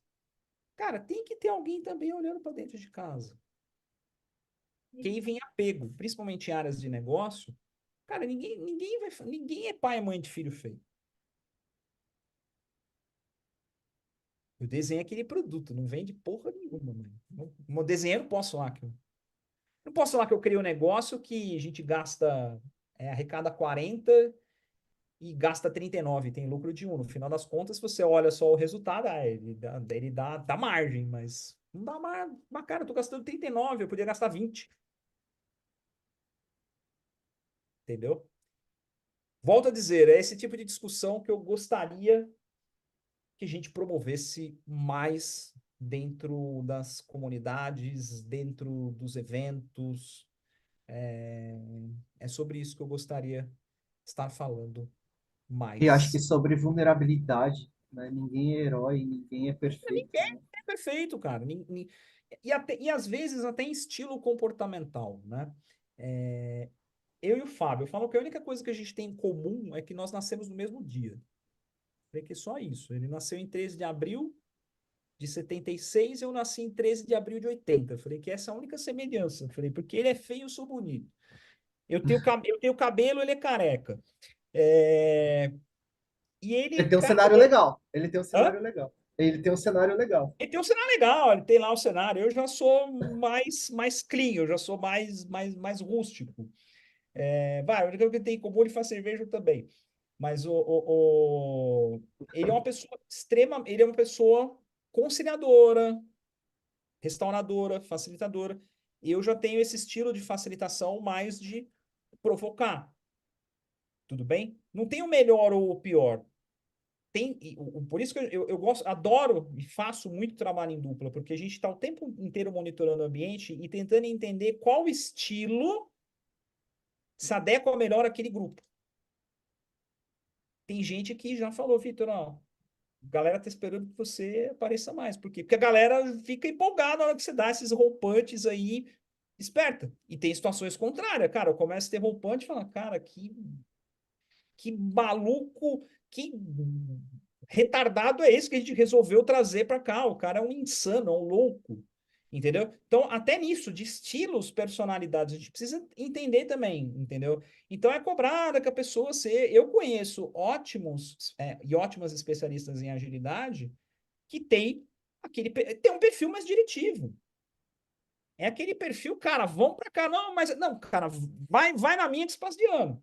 B: Cara, tem que ter alguém também olhando para dentro de casa. Que aí vem apego, principalmente em áreas de negócio. Cara, ninguém é pai e mãe de filho feio. Eu desenho aquele produto, não vende porra nenhuma, mano. Como desenheiro, posso lá que eu, não posso falar que eu criei um negócio que a gente gasta, arrecada 40 e gasta 39, tem lucro de 1. No final das contas, se você olha só o resultado, dá margem, mas não dá margem. Mas, cara, eu tô gastando 39, eu podia gastar 20. Entendeu? Volto a dizer, é esse tipo de discussão que eu gostaria que a gente promovesse mais dentro das comunidades, dentro dos eventos. É, é sobre isso que eu gostaria de estar falando
C: E acho que
B: mais.
C: sobre vulnerabilidade, né? Ninguém é herói, ninguém é perfeito,
B: Ninguém
C: né?
B: é perfeito, cara. E às vezes até em estilo comportamental, né? É, eu e o Fábio, eu falo que a única coisa que a gente tem em comum é que nós nascemos no mesmo dia. Falei que só isso. Ele nasceu em 13 de abril de 76, eu nasci em 13 de abril de 80. Falei que essa é a única semelhança. Falei, porque ele é feio, eu sou bonito. Eu tenho cabelo, ele é careca. É, E ele,
C: Ele tem um
B: cara,
C: cenário legal. Ele tem um
B: hã?
C: cenário legal. Ele tem um cenário legal.
B: Ele tem um cenário legal, ele tem lá o cenário. Eu já sou mais clean, eu já sou mais rústico. Vai, a única coisa que ele tem em comum, ele faz cerveja também. Mas ele é uma pessoa ele é uma pessoa conciliadora, restauradora, facilitadora. E eu já tenho esse estilo de facilitação mais de provocar. Tudo bem? Não tem o melhor ou o pior. Por isso que eu gosto, adoro e faço muito trabalho em dupla, porque a gente está o tempo inteiro monitorando o ambiente e tentando entender qual estilo se adequa melhor àquele grupo. Tem gente que já falou, Vitor, ó, a galera tá esperando que você apareça mais. Por quê? Porque a galera fica empolgada na hora que você dá esses roupantes aí, esperta. E tem situações contrárias, cara. Eu começo a ter roupante e falo, cara, que maluco, que retardado é esse que a gente resolveu trazer para cá? O cara é um insano, é um louco. Entendeu? Então, até nisso, de estilos, personalidades, a gente precisa entender também, entendeu? Então, é cobrada que a pessoa ser. Eu conheço ótimos e ótimas especialistas em agilidade que tem um perfil mais diretivo. É aquele perfil, cara, vão para cá, não, mas não, cara, vai na minha de espaço de ano.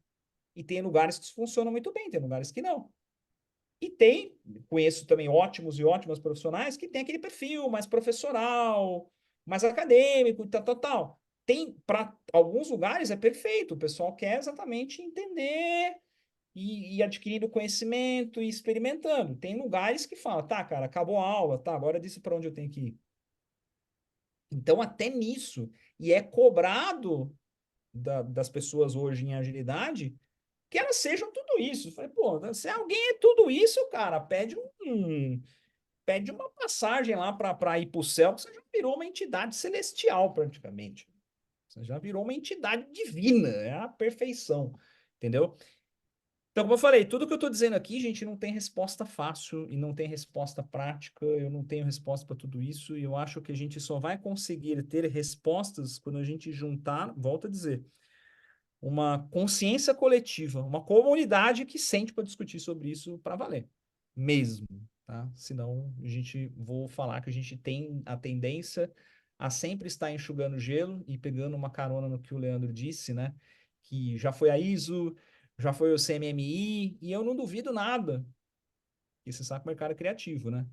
B: E tem lugares que funcionam muito bem, tem lugares que não. E conheço também ótimos e ótimas profissionais que têm aquele perfil mais professoral, mais acadêmico, tal, tal, tal. Tem, para alguns lugares é perfeito, o pessoal quer exatamente entender e adquirindo conhecimento e experimentando. Tem lugares que falam, tá, cara, acabou a aula, tá, agora disse para onde eu tenho que ir. Então, até nisso, e é cobrado das pessoas hoje em agilidade que elas sejam tudo isso. Eu falei, pô, se alguém é tudo isso, cara, pede uma passagem lá para ir para o céu, que você já virou uma entidade celestial, praticamente. Você já virou uma entidade divina, é a perfeição, entendeu? Então, como eu falei, tudo que eu estou dizendo aqui, gente, não tem resposta fácil e não tem resposta prática, eu não tenho resposta para tudo isso, e eu acho que a gente só vai conseguir ter respostas quando a gente juntar, volto a dizer, uma consciência coletiva, uma comunidade que sente para discutir sobre isso para valer, mesmo, tá? Senão vou falar que a gente tem a tendência a sempre estar enxugando gelo e pegando uma carona no que o Leandro disse, né? Que já foi a ISO, já foi o CMMI, e eu não duvido nada. E você sabe que o mercado é criativo, né?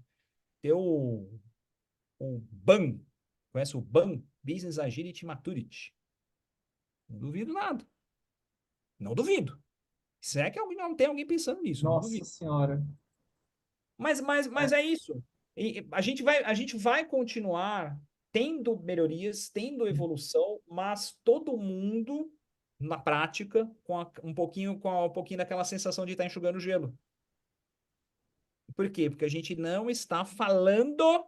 B: Ter o BAM, conhece o BAM? Business Agility Maturity. Não duvido nada. Não duvido. Se é que não tem alguém pensando nisso, não
C: Nossa
B: duvido.
C: Senhora.
B: Mas é isso. E a gente vai continuar tendo melhorias, tendo evolução, mas todo mundo, na prática, com um pouquinho daquela sensação de estar enxugando gelo. Por quê? Porque a gente não está falando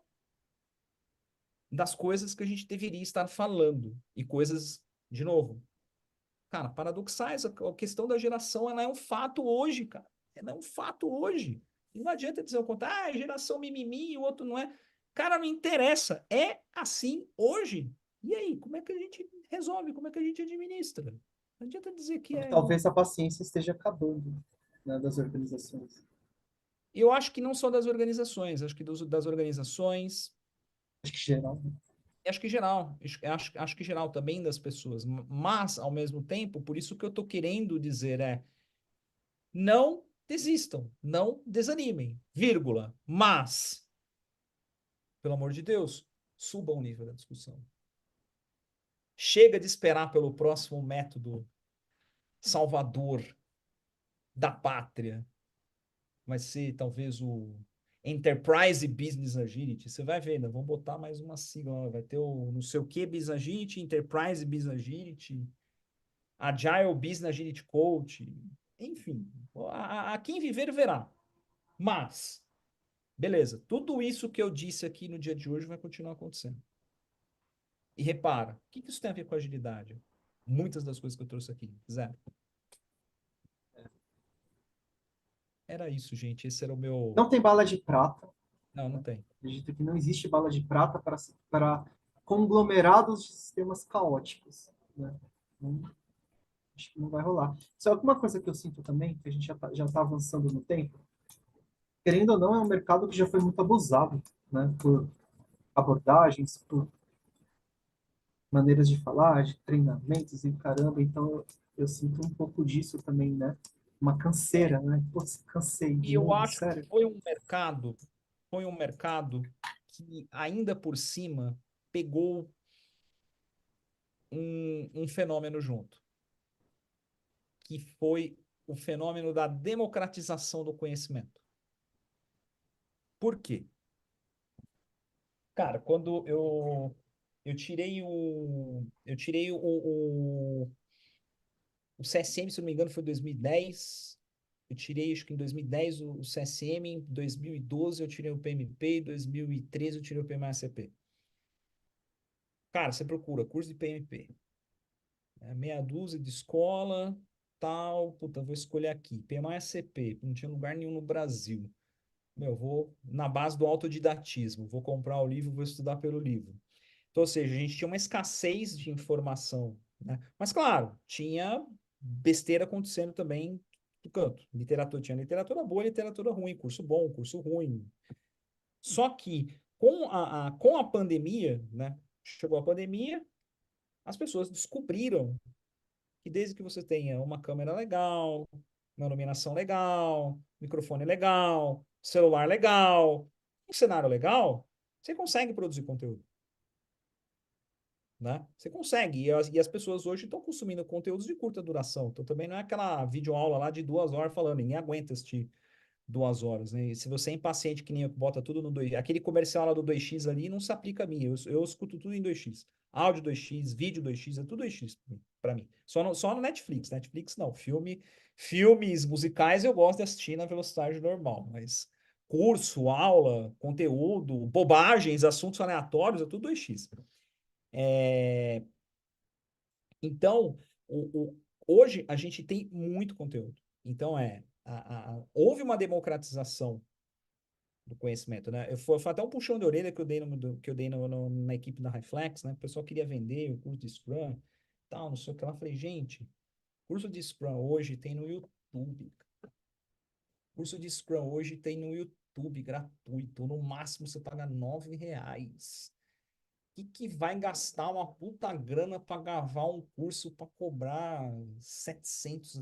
B: das coisas que a gente deveria estar falando. E coisas, de novo, cara, paradoxais. A questão da geração, ela é um fato hoje, cara. Ela é um fato hoje. E não adianta dizer o contrário, geração mimimi e o outro não é. Cara, não interessa. É assim hoje. E aí, como é que a gente resolve? Como é que a gente administra? Não adianta dizer que é.
C: Talvez a paciência esteja acabando, né, das organizações.
B: Eu acho que não só das organizações, acho que das organizações,
C: Acho que geral, né?
B: acho que geral, acho que geral também das pessoas. Mas, ao mesmo tempo, por isso que eu estou querendo dizer não desistam, não desanimem, vírgula, mas, pelo amor de Deus, suba o nível da discussão. Chega de esperar pelo próximo método salvador da pátria. Vai ser talvez o Enterprise Business Agility. Você vai ver, né? Vamos botar mais uma sigla. Vai ter o não sei o que Business Agility, Enterprise Business Agility, Agile Business Agility Coach. Enfim, a quem viver verá. Mas beleza, tudo isso que eu disse aqui no dia de hoje vai continuar acontecendo. E repara, o que isso tem a ver com agilidade? Muitas das coisas que eu trouxe aqui, zero. Era isso, gente. Esse era o meu.
C: Não tem bala de prata.
B: Não, não tem.
C: Acredito que não existe bala de prata para conglomerados de sistemas caóticos, né? Então, acho que não vai rolar. Só alguma coisa que eu sinto também, que a gente já tá avançando no tempo, querendo ou não, é um mercado que já foi muito abusado, né? Por abordagens, por maneiras de falar, de treinamentos e caramba. Então, eu sinto um pouco disso também, né? Uma canseira, né? Putz, cansei
B: E
C: de
B: eu
C: novo,
B: acho que
C: sério.
B: foi um mercado que ainda por cima pegou um fenômeno junto, que foi o fenômeno da democratização do conhecimento. Por quê? Cara, quando eu tirei o CSM, se não me engano, foi em 2010. Eu tirei, acho que em 2010 o CSM, em 2012 eu tirei o PMP, em 2013 eu tirei o PMACP. Cara, você procura curso de PMP. Meia dúzia de escola, tal, puta, vou escolher aqui. PMACP, não tinha lugar nenhum no Brasil. Meu, vou na base do autodidatismo, vou comprar o livro, vou estudar pelo livro. Então, ou seja, a gente tinha uma escassez de informação, né? Mas, claro, tinha besteira acontecendo também do canto. Literatura, tinha literatura boa, literatura ruim, curso bom, curso ruim. Só que com a pandemia, né? Chegou a pandemia, as pessoas descobriram que desde que você tenha uma câmera legal, uma iluminação legal, microfone legal, celular legal, um cenário legal, você consegue produzir conteúdo, né? Você consegue. E as pessoas hoje estão consumindo conteúdos de curta duração. Então também não é aquela videoaula lá de 2 horas falando, ninguém aguenta assistir 2 horas, né? E se você é impaciente que nem eu, que bota tudo no 2, aquele comercial lá do 2x ali não se aplica a mim. Eu escuto tudo em 2x. Áudio 2x, vídeo 2x, é tudo 2x para mim. Só no Netflix. Netflix não. Filmes musicais eu gosto de assistir na velocidade normal, mas curso, aula, conteúdo, bobagens, assuntos aleatórios, é tudo 2x. Então, hoje a gente tem muito conteúdo. Então, houve uma democratização do conhecimento, né? Foi até um puxão de orelha que eu dei, na equipe da Reflex, né? O pessoal queria vender o curso de Scrum, tal, não sei o que lá. Eu falei, gente, Curso de Scrum hoje tem no YouTube. Curso de Scrum hoje tem no YouTube, gratuito. No máximo você paga R$ 9. Que vai gastar uma puta grana para gravar um curso para cobrar R$ 700?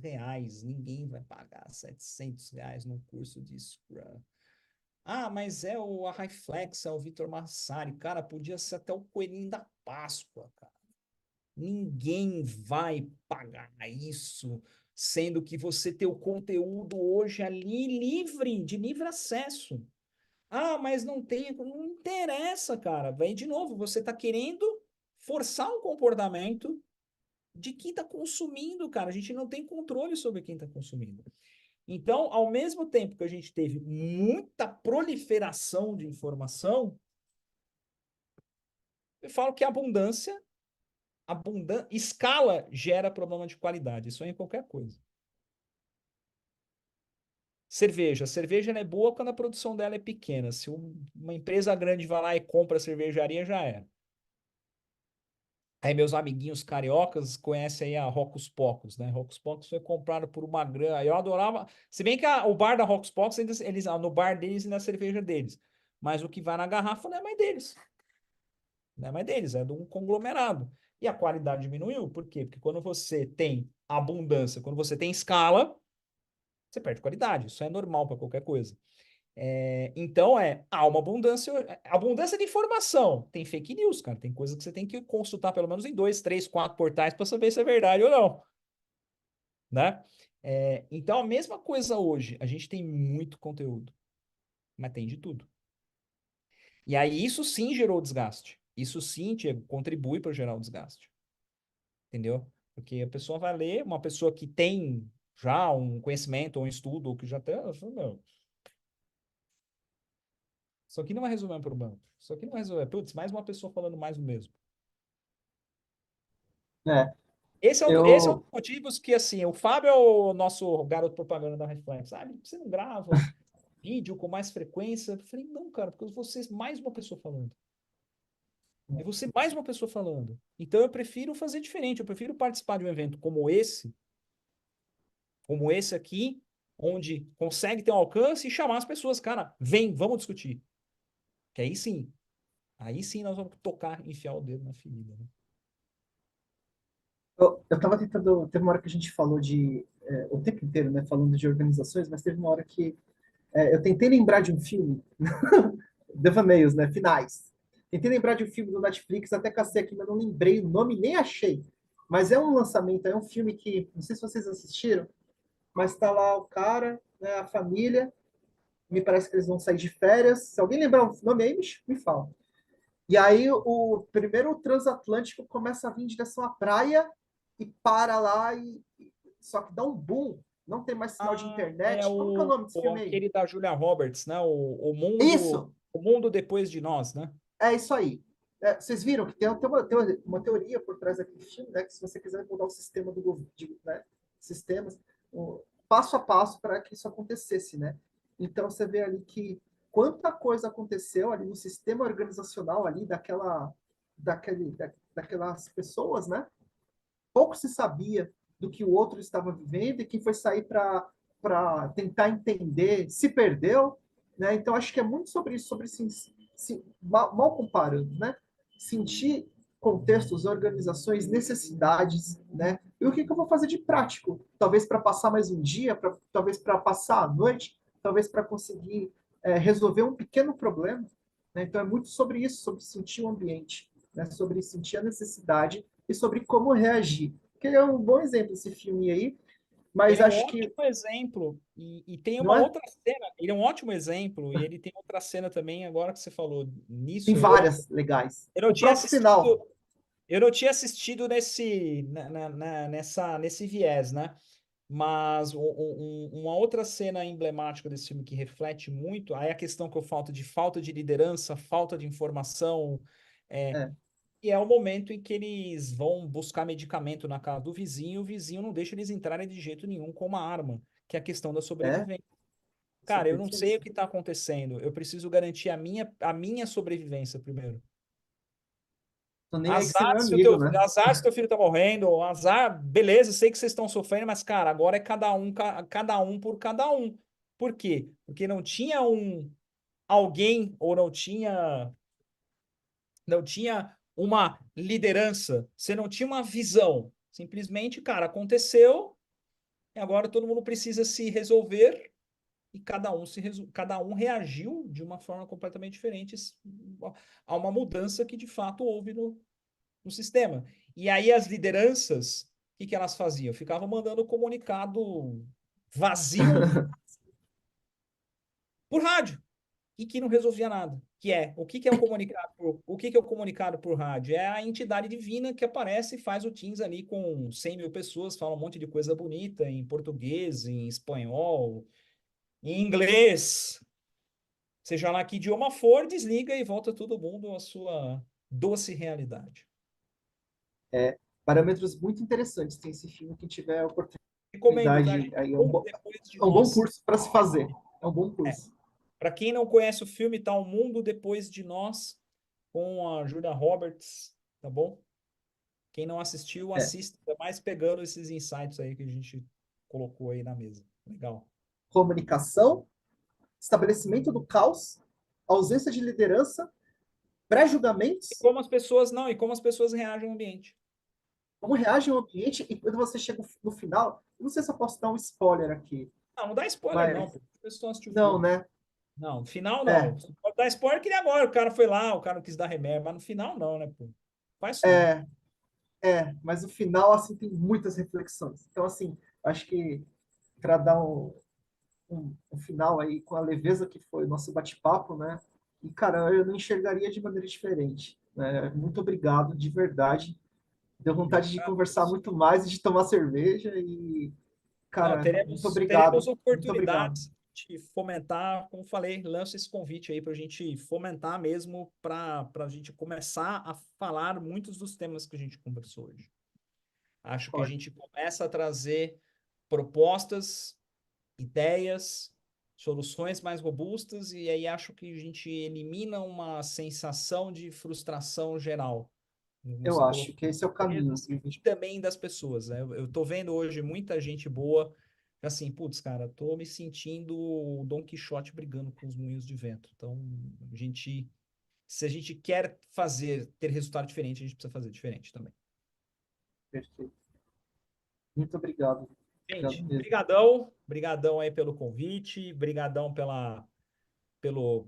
B: Ninguém vai pagar R$ 700 num curso de Scrum. Ah, mas é a Highflex, é o Vitor Massari. Cara, podia ser até o Coelhinho da Páscoa, cara. Ninguém vai pagar isso, sendo que você tem o conteúdo hoje ali livre, de livre acesso. Ah, mas não tem, não interessa, cara. Vem de novo, você está querendo forçar um comportamento de quem está consumindo, cara. A gente não tem controle sobre quem está consumindo. Então, ao mesmo tempo que a gente teve muita proliferação de informação, eu falo que a escala gera problema de qualidade. Isso é em qualquer coisa. Cerveja ela é boa quando a produção dela é pequena. Se uma empresa grande vai lá e compra a cervejaria, já era. Aí meus amiguinhos cariocas conhecem aí a Rocos Pocos, né? Rocos Pocos foi comprado por uma grana. Eu adorava. Se bem que o bar da Rocos Pocos, no bar deles e na cerveja deles. Mas o que vai na garrafa não é mais deles. Não é mais deles, é de um conglomerado. E a qualidade diminuiu. Por quê? Porque quando você tem abundância, quando você tem escala, você perde qualidade. Isso é normal para qualquer coisa. Então, há uma abundância de informação. Tem fake news, cara. Tem coisa que você tem que consultar pelo menos em 2, 3, 4 portais para saber se é verdade ou não, né? Então, a mesma coisa hoje. A gente tem muito conteúdo, mas tem de tudo. E aí, isso sim gerou desgaste. Isso sim, Diego, contribui para gerar o desgaste. Entendeu? Porque a pessoa vai ler, uma pessoa que tem já um conhecimento ou um estudo, ou que já tem, ela fala, meu, isso aqui não vai resolver um problema. Isso aqui não vai resolver. Putz, mais uma pessoa falando mais do mesmo.
C: É,
B: Esse é um
C: eu,
B: dos motivos que, assim, o Fábio é o nosso garoto propaganda da Reflex. Sabe? Você não grava vídeo com mais frequência? Eu falei, não, cara, porque você é mais uma pessoa falando. É você mais uma pessoa falando. Então eu prefiro fazer diferente. Eu prefiro participar de um evento como esse aqui, onde consegue ter um alcance e chamar as pessoas. Cara, vem, vamos discutir. Que aí sim nós vamos tocar, enfiar o dedo na ferida, né?
C: eu tava tentando. Teve uma hora que a gente falou o tempo inteiro, né? Falando de organizações, mas teve uma hora que eu tentei lembrar de um filme, devaneios, né? Finais. Tentei lembrar de um filme do Netflix, até cacei aqui, mas não lembrei o nome, nem achei. Mas é um lançamento, é um filme que, não sei se vocês assistiram, mas tá lá o cara, né, a família, me parece que eles vão sair de férias. Se alguém lembrar o nome aí, me fala. E aí o primeiro transatlântico começa a vir em direção à praia e para lá só que dá um boom. Não tem mais sinal de
B: É
C: internet. Como que é o nome desse filme aí?
B: aquele da Julia Roberts, né?
C: Isso,
B: O mundo depois de nós, né?
C: é isso aí. Vocês viram que tem uma teoria por trás daquele filme, né? Que se você quiser mudar o sistema do governo, né? Sistemas, passo a passo para que isso acontecesse, né? Então você vê ali que quanta coisa aconteceu ali no sistema organizacional ali daquelas pessoas, né? Pouco se sabia do que o outro estava vivendo e quem foi sair para tentar entender se perdeu, né? Então acho que é muito sobre isso, sobre mal comparando, né? Sentir contextos, organizações, necessidades, né? E o que eu vou fazer de prático? Talvez para passar mais um dia, talvez para passar a noite, talvez para conseguir resolver um pequeno problema. Né? Então é muito sobre isso, sobre sentir o ambiente, né? Sobre sentir a necessidade e sobre como reagir. Que é um bom exemplo esse filme aí, mas
B: Ele é um
C: acho
B: ótimo
C: que
B: exemplo e tem
C: não
B: uma
C: é.
B: outra cena. Ele é um ótimo exemplo e ele tem outra cena também. Agora que você falou
C: Tem
B: nisso,
C: várias legais.
B: eu não
C: O
B: tinha
C: próprio final.
B: assistido, eu não tinha assistido nesse viés, né? Mas uma outra cena emblemática desse filme que reflete muito, aí a questão que eu falo de falta de liderança, falta de informação, é,
C: É,
B: e é o momento em que eles vão buscar medicamento na casa do vizinho, e o vizinho não deixa eles entrarem de jeito nenhum com uma arma, que é a questão da
C: é
B: sobrevivência. Cara, eu não sei o
C: sobrevivência.
B: que está acontecendo, eu preciso garantir a minha sobrevivência primeiro.
C: Tô nem aí que você é meu
B: Azar se o
C: amigo,
B: teu,
C: né?
B: azar se teu filho tá morrendo, azar, beleza, sei que vocês estão sofrendo, mas, cara, agora é cada um, cada um por cada um. Por quê? Porque não tinha alguém ou não tinha uma liderança, você não tinha uma visão. Simplesmente, cara, aconteceu e agora todo mundo precisa se resolver e cada um reagiu de uma forma completamente diferente a uma mudança que de fato houve no sistema. E aí as lideranças, o que elas faziam? Ficavam mandando comunicado vazio por rádio e que não resolvia nada. O que é o comunicado o que é o comunicado por rádio? É a entidade divina que aparece e faz o Teams ali com 100 mil pessoas, fala um monte de coisa bonita em português, em espanhol, em inglês, seja lá que idioma for, desliga e volta todo mundo à sua doce realidade.
C: Parâmetros muito interessantes. Tem esse filme, quem tiver a
B: Recomendo, tá,
C: oportunidade,
B: gente?
C: aí
B: Depois de
C: é um bom
B: nós.
C: curso para se fazer. É um bom curso.
B: Para quem não conhece o filme, tá O Mundo Depois de Nós, com a Julia Roberts, tá bom? Quem não assistiu,
C: É.
B: assista, ainda mais pegando esses insights aí que a gente colocou aí na mesa. Legal.
C: Comunicação, estabelecimento do caos, ausência de liderança, pré-julgamentos,
B: E como as pessoas reagem ao ambiente.
C: como reage o ambiente, e quando você chega no final, eu não sei se eu posso dar um spoiler aqui,
B: Não dá spoiler, não,
C: mas
B: pô. As pessoas assistem o
C: não,
B: filme.
C: né?
B: Não, no final
C: É,
B: não. Você pode dar spoiler que nem agora. O cara foi lá, o cara não quis dar remédio, mas no final não, né, pô? Faz isso não.
C: é, mas o final, assim, tem muitas reflexões. Então, assim, acho que para dar um final aí com a leveza que foi o nosso bate-papo, né? E, cara, eu não enxergaria de maneira diferente, né? Muito obrigado, de verdade. Deu vontade de conversar muito mais e de tomar cerveja e,
B: Não,
C: cara, muito
B: teremos
C: obrigado. Muito obrigado.
B: oportunidades de fomentar, como falei, lanço esse convite aí para a gente fomentar mesmo, para a gente começar a falar muitos dos temas que a gente conversou hoje. Acho que a gente começa a trazer propostas, ideias, soluções mais robustas, e aí acho que a gente elimina uma sensação de frustração geral. Como
C: Eu
B: você
C: acho
B: colocou,
C: que esse é o caminho.
B: e também das pessoas, né? Eu tô vendo hoje muita gente boa, assim, putz, cara, tô me sentindo o Dom Quixote brigando com os moinhos de vento. Então, se a gente quer ter resultado diferente, a gente precisa fazer diferente também.
C: Perfeito. Muito obrigado. Obrigado
B: Gente,
C: mesmo.
B: brigadão aí pelo convite, brigadão pelo,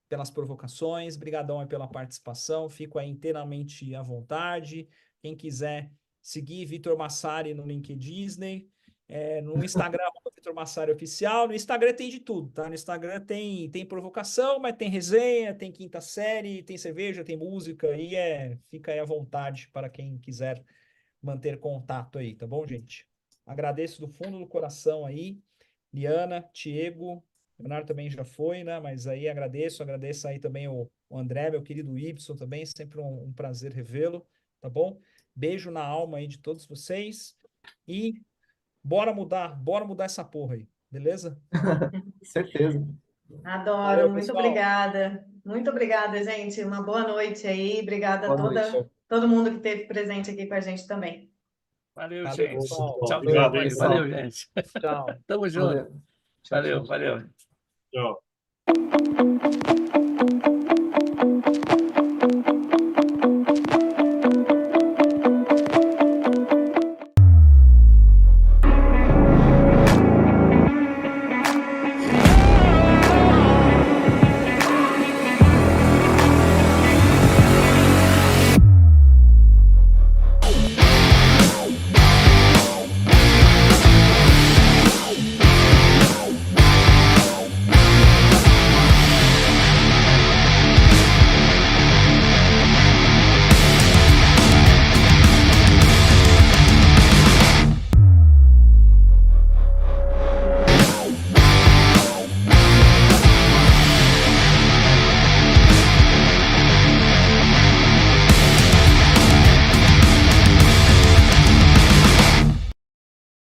B: pelas provocações, brigadão aí pela participação, fico aí inteiramente à vontade. Quem quiser seguir Vitor Massari no LinkedIn, no Instagram, Vitor Massari Oficial. No Instagram tem de tudo, tá? No Instagram tem provocação, mas tem resenha, tem quinta série, tem cerveja, tem música, fica aí à vontade para quem quiser manter contato aí, tá bom, gente? Agradeço do fundo do coração aí, Liana, Tiago, Leonardo também já foi, né? Mas aí agradeço aí também o André, meu querido Ibson também, sempre um prazer revê-lo, tá bom? Beijo na alma aí de todos vocês e bora mudar essa porra aí, beleza?
C: Certeza.
A: Adoro,
B: Valeu,
A: muito
B: pessoal.
A: obrigada. Muito obrigada, gente. Uma boa noite aí. Obrigada a
C: Boa noite.
A: todo mundo que esteve presente aqui com a gente também.
E: Valeu,
B: Valeu,
E: gente.
B: pessoal.
E: Tchau,
C: Obrigado,
E: tchau.
C: pessoal.
E: Valeu, gente.
B: Tchau.
E: Tamo junto.
C: Valeu. Tchau, tchau.
E: Valeu.
F: Tchau.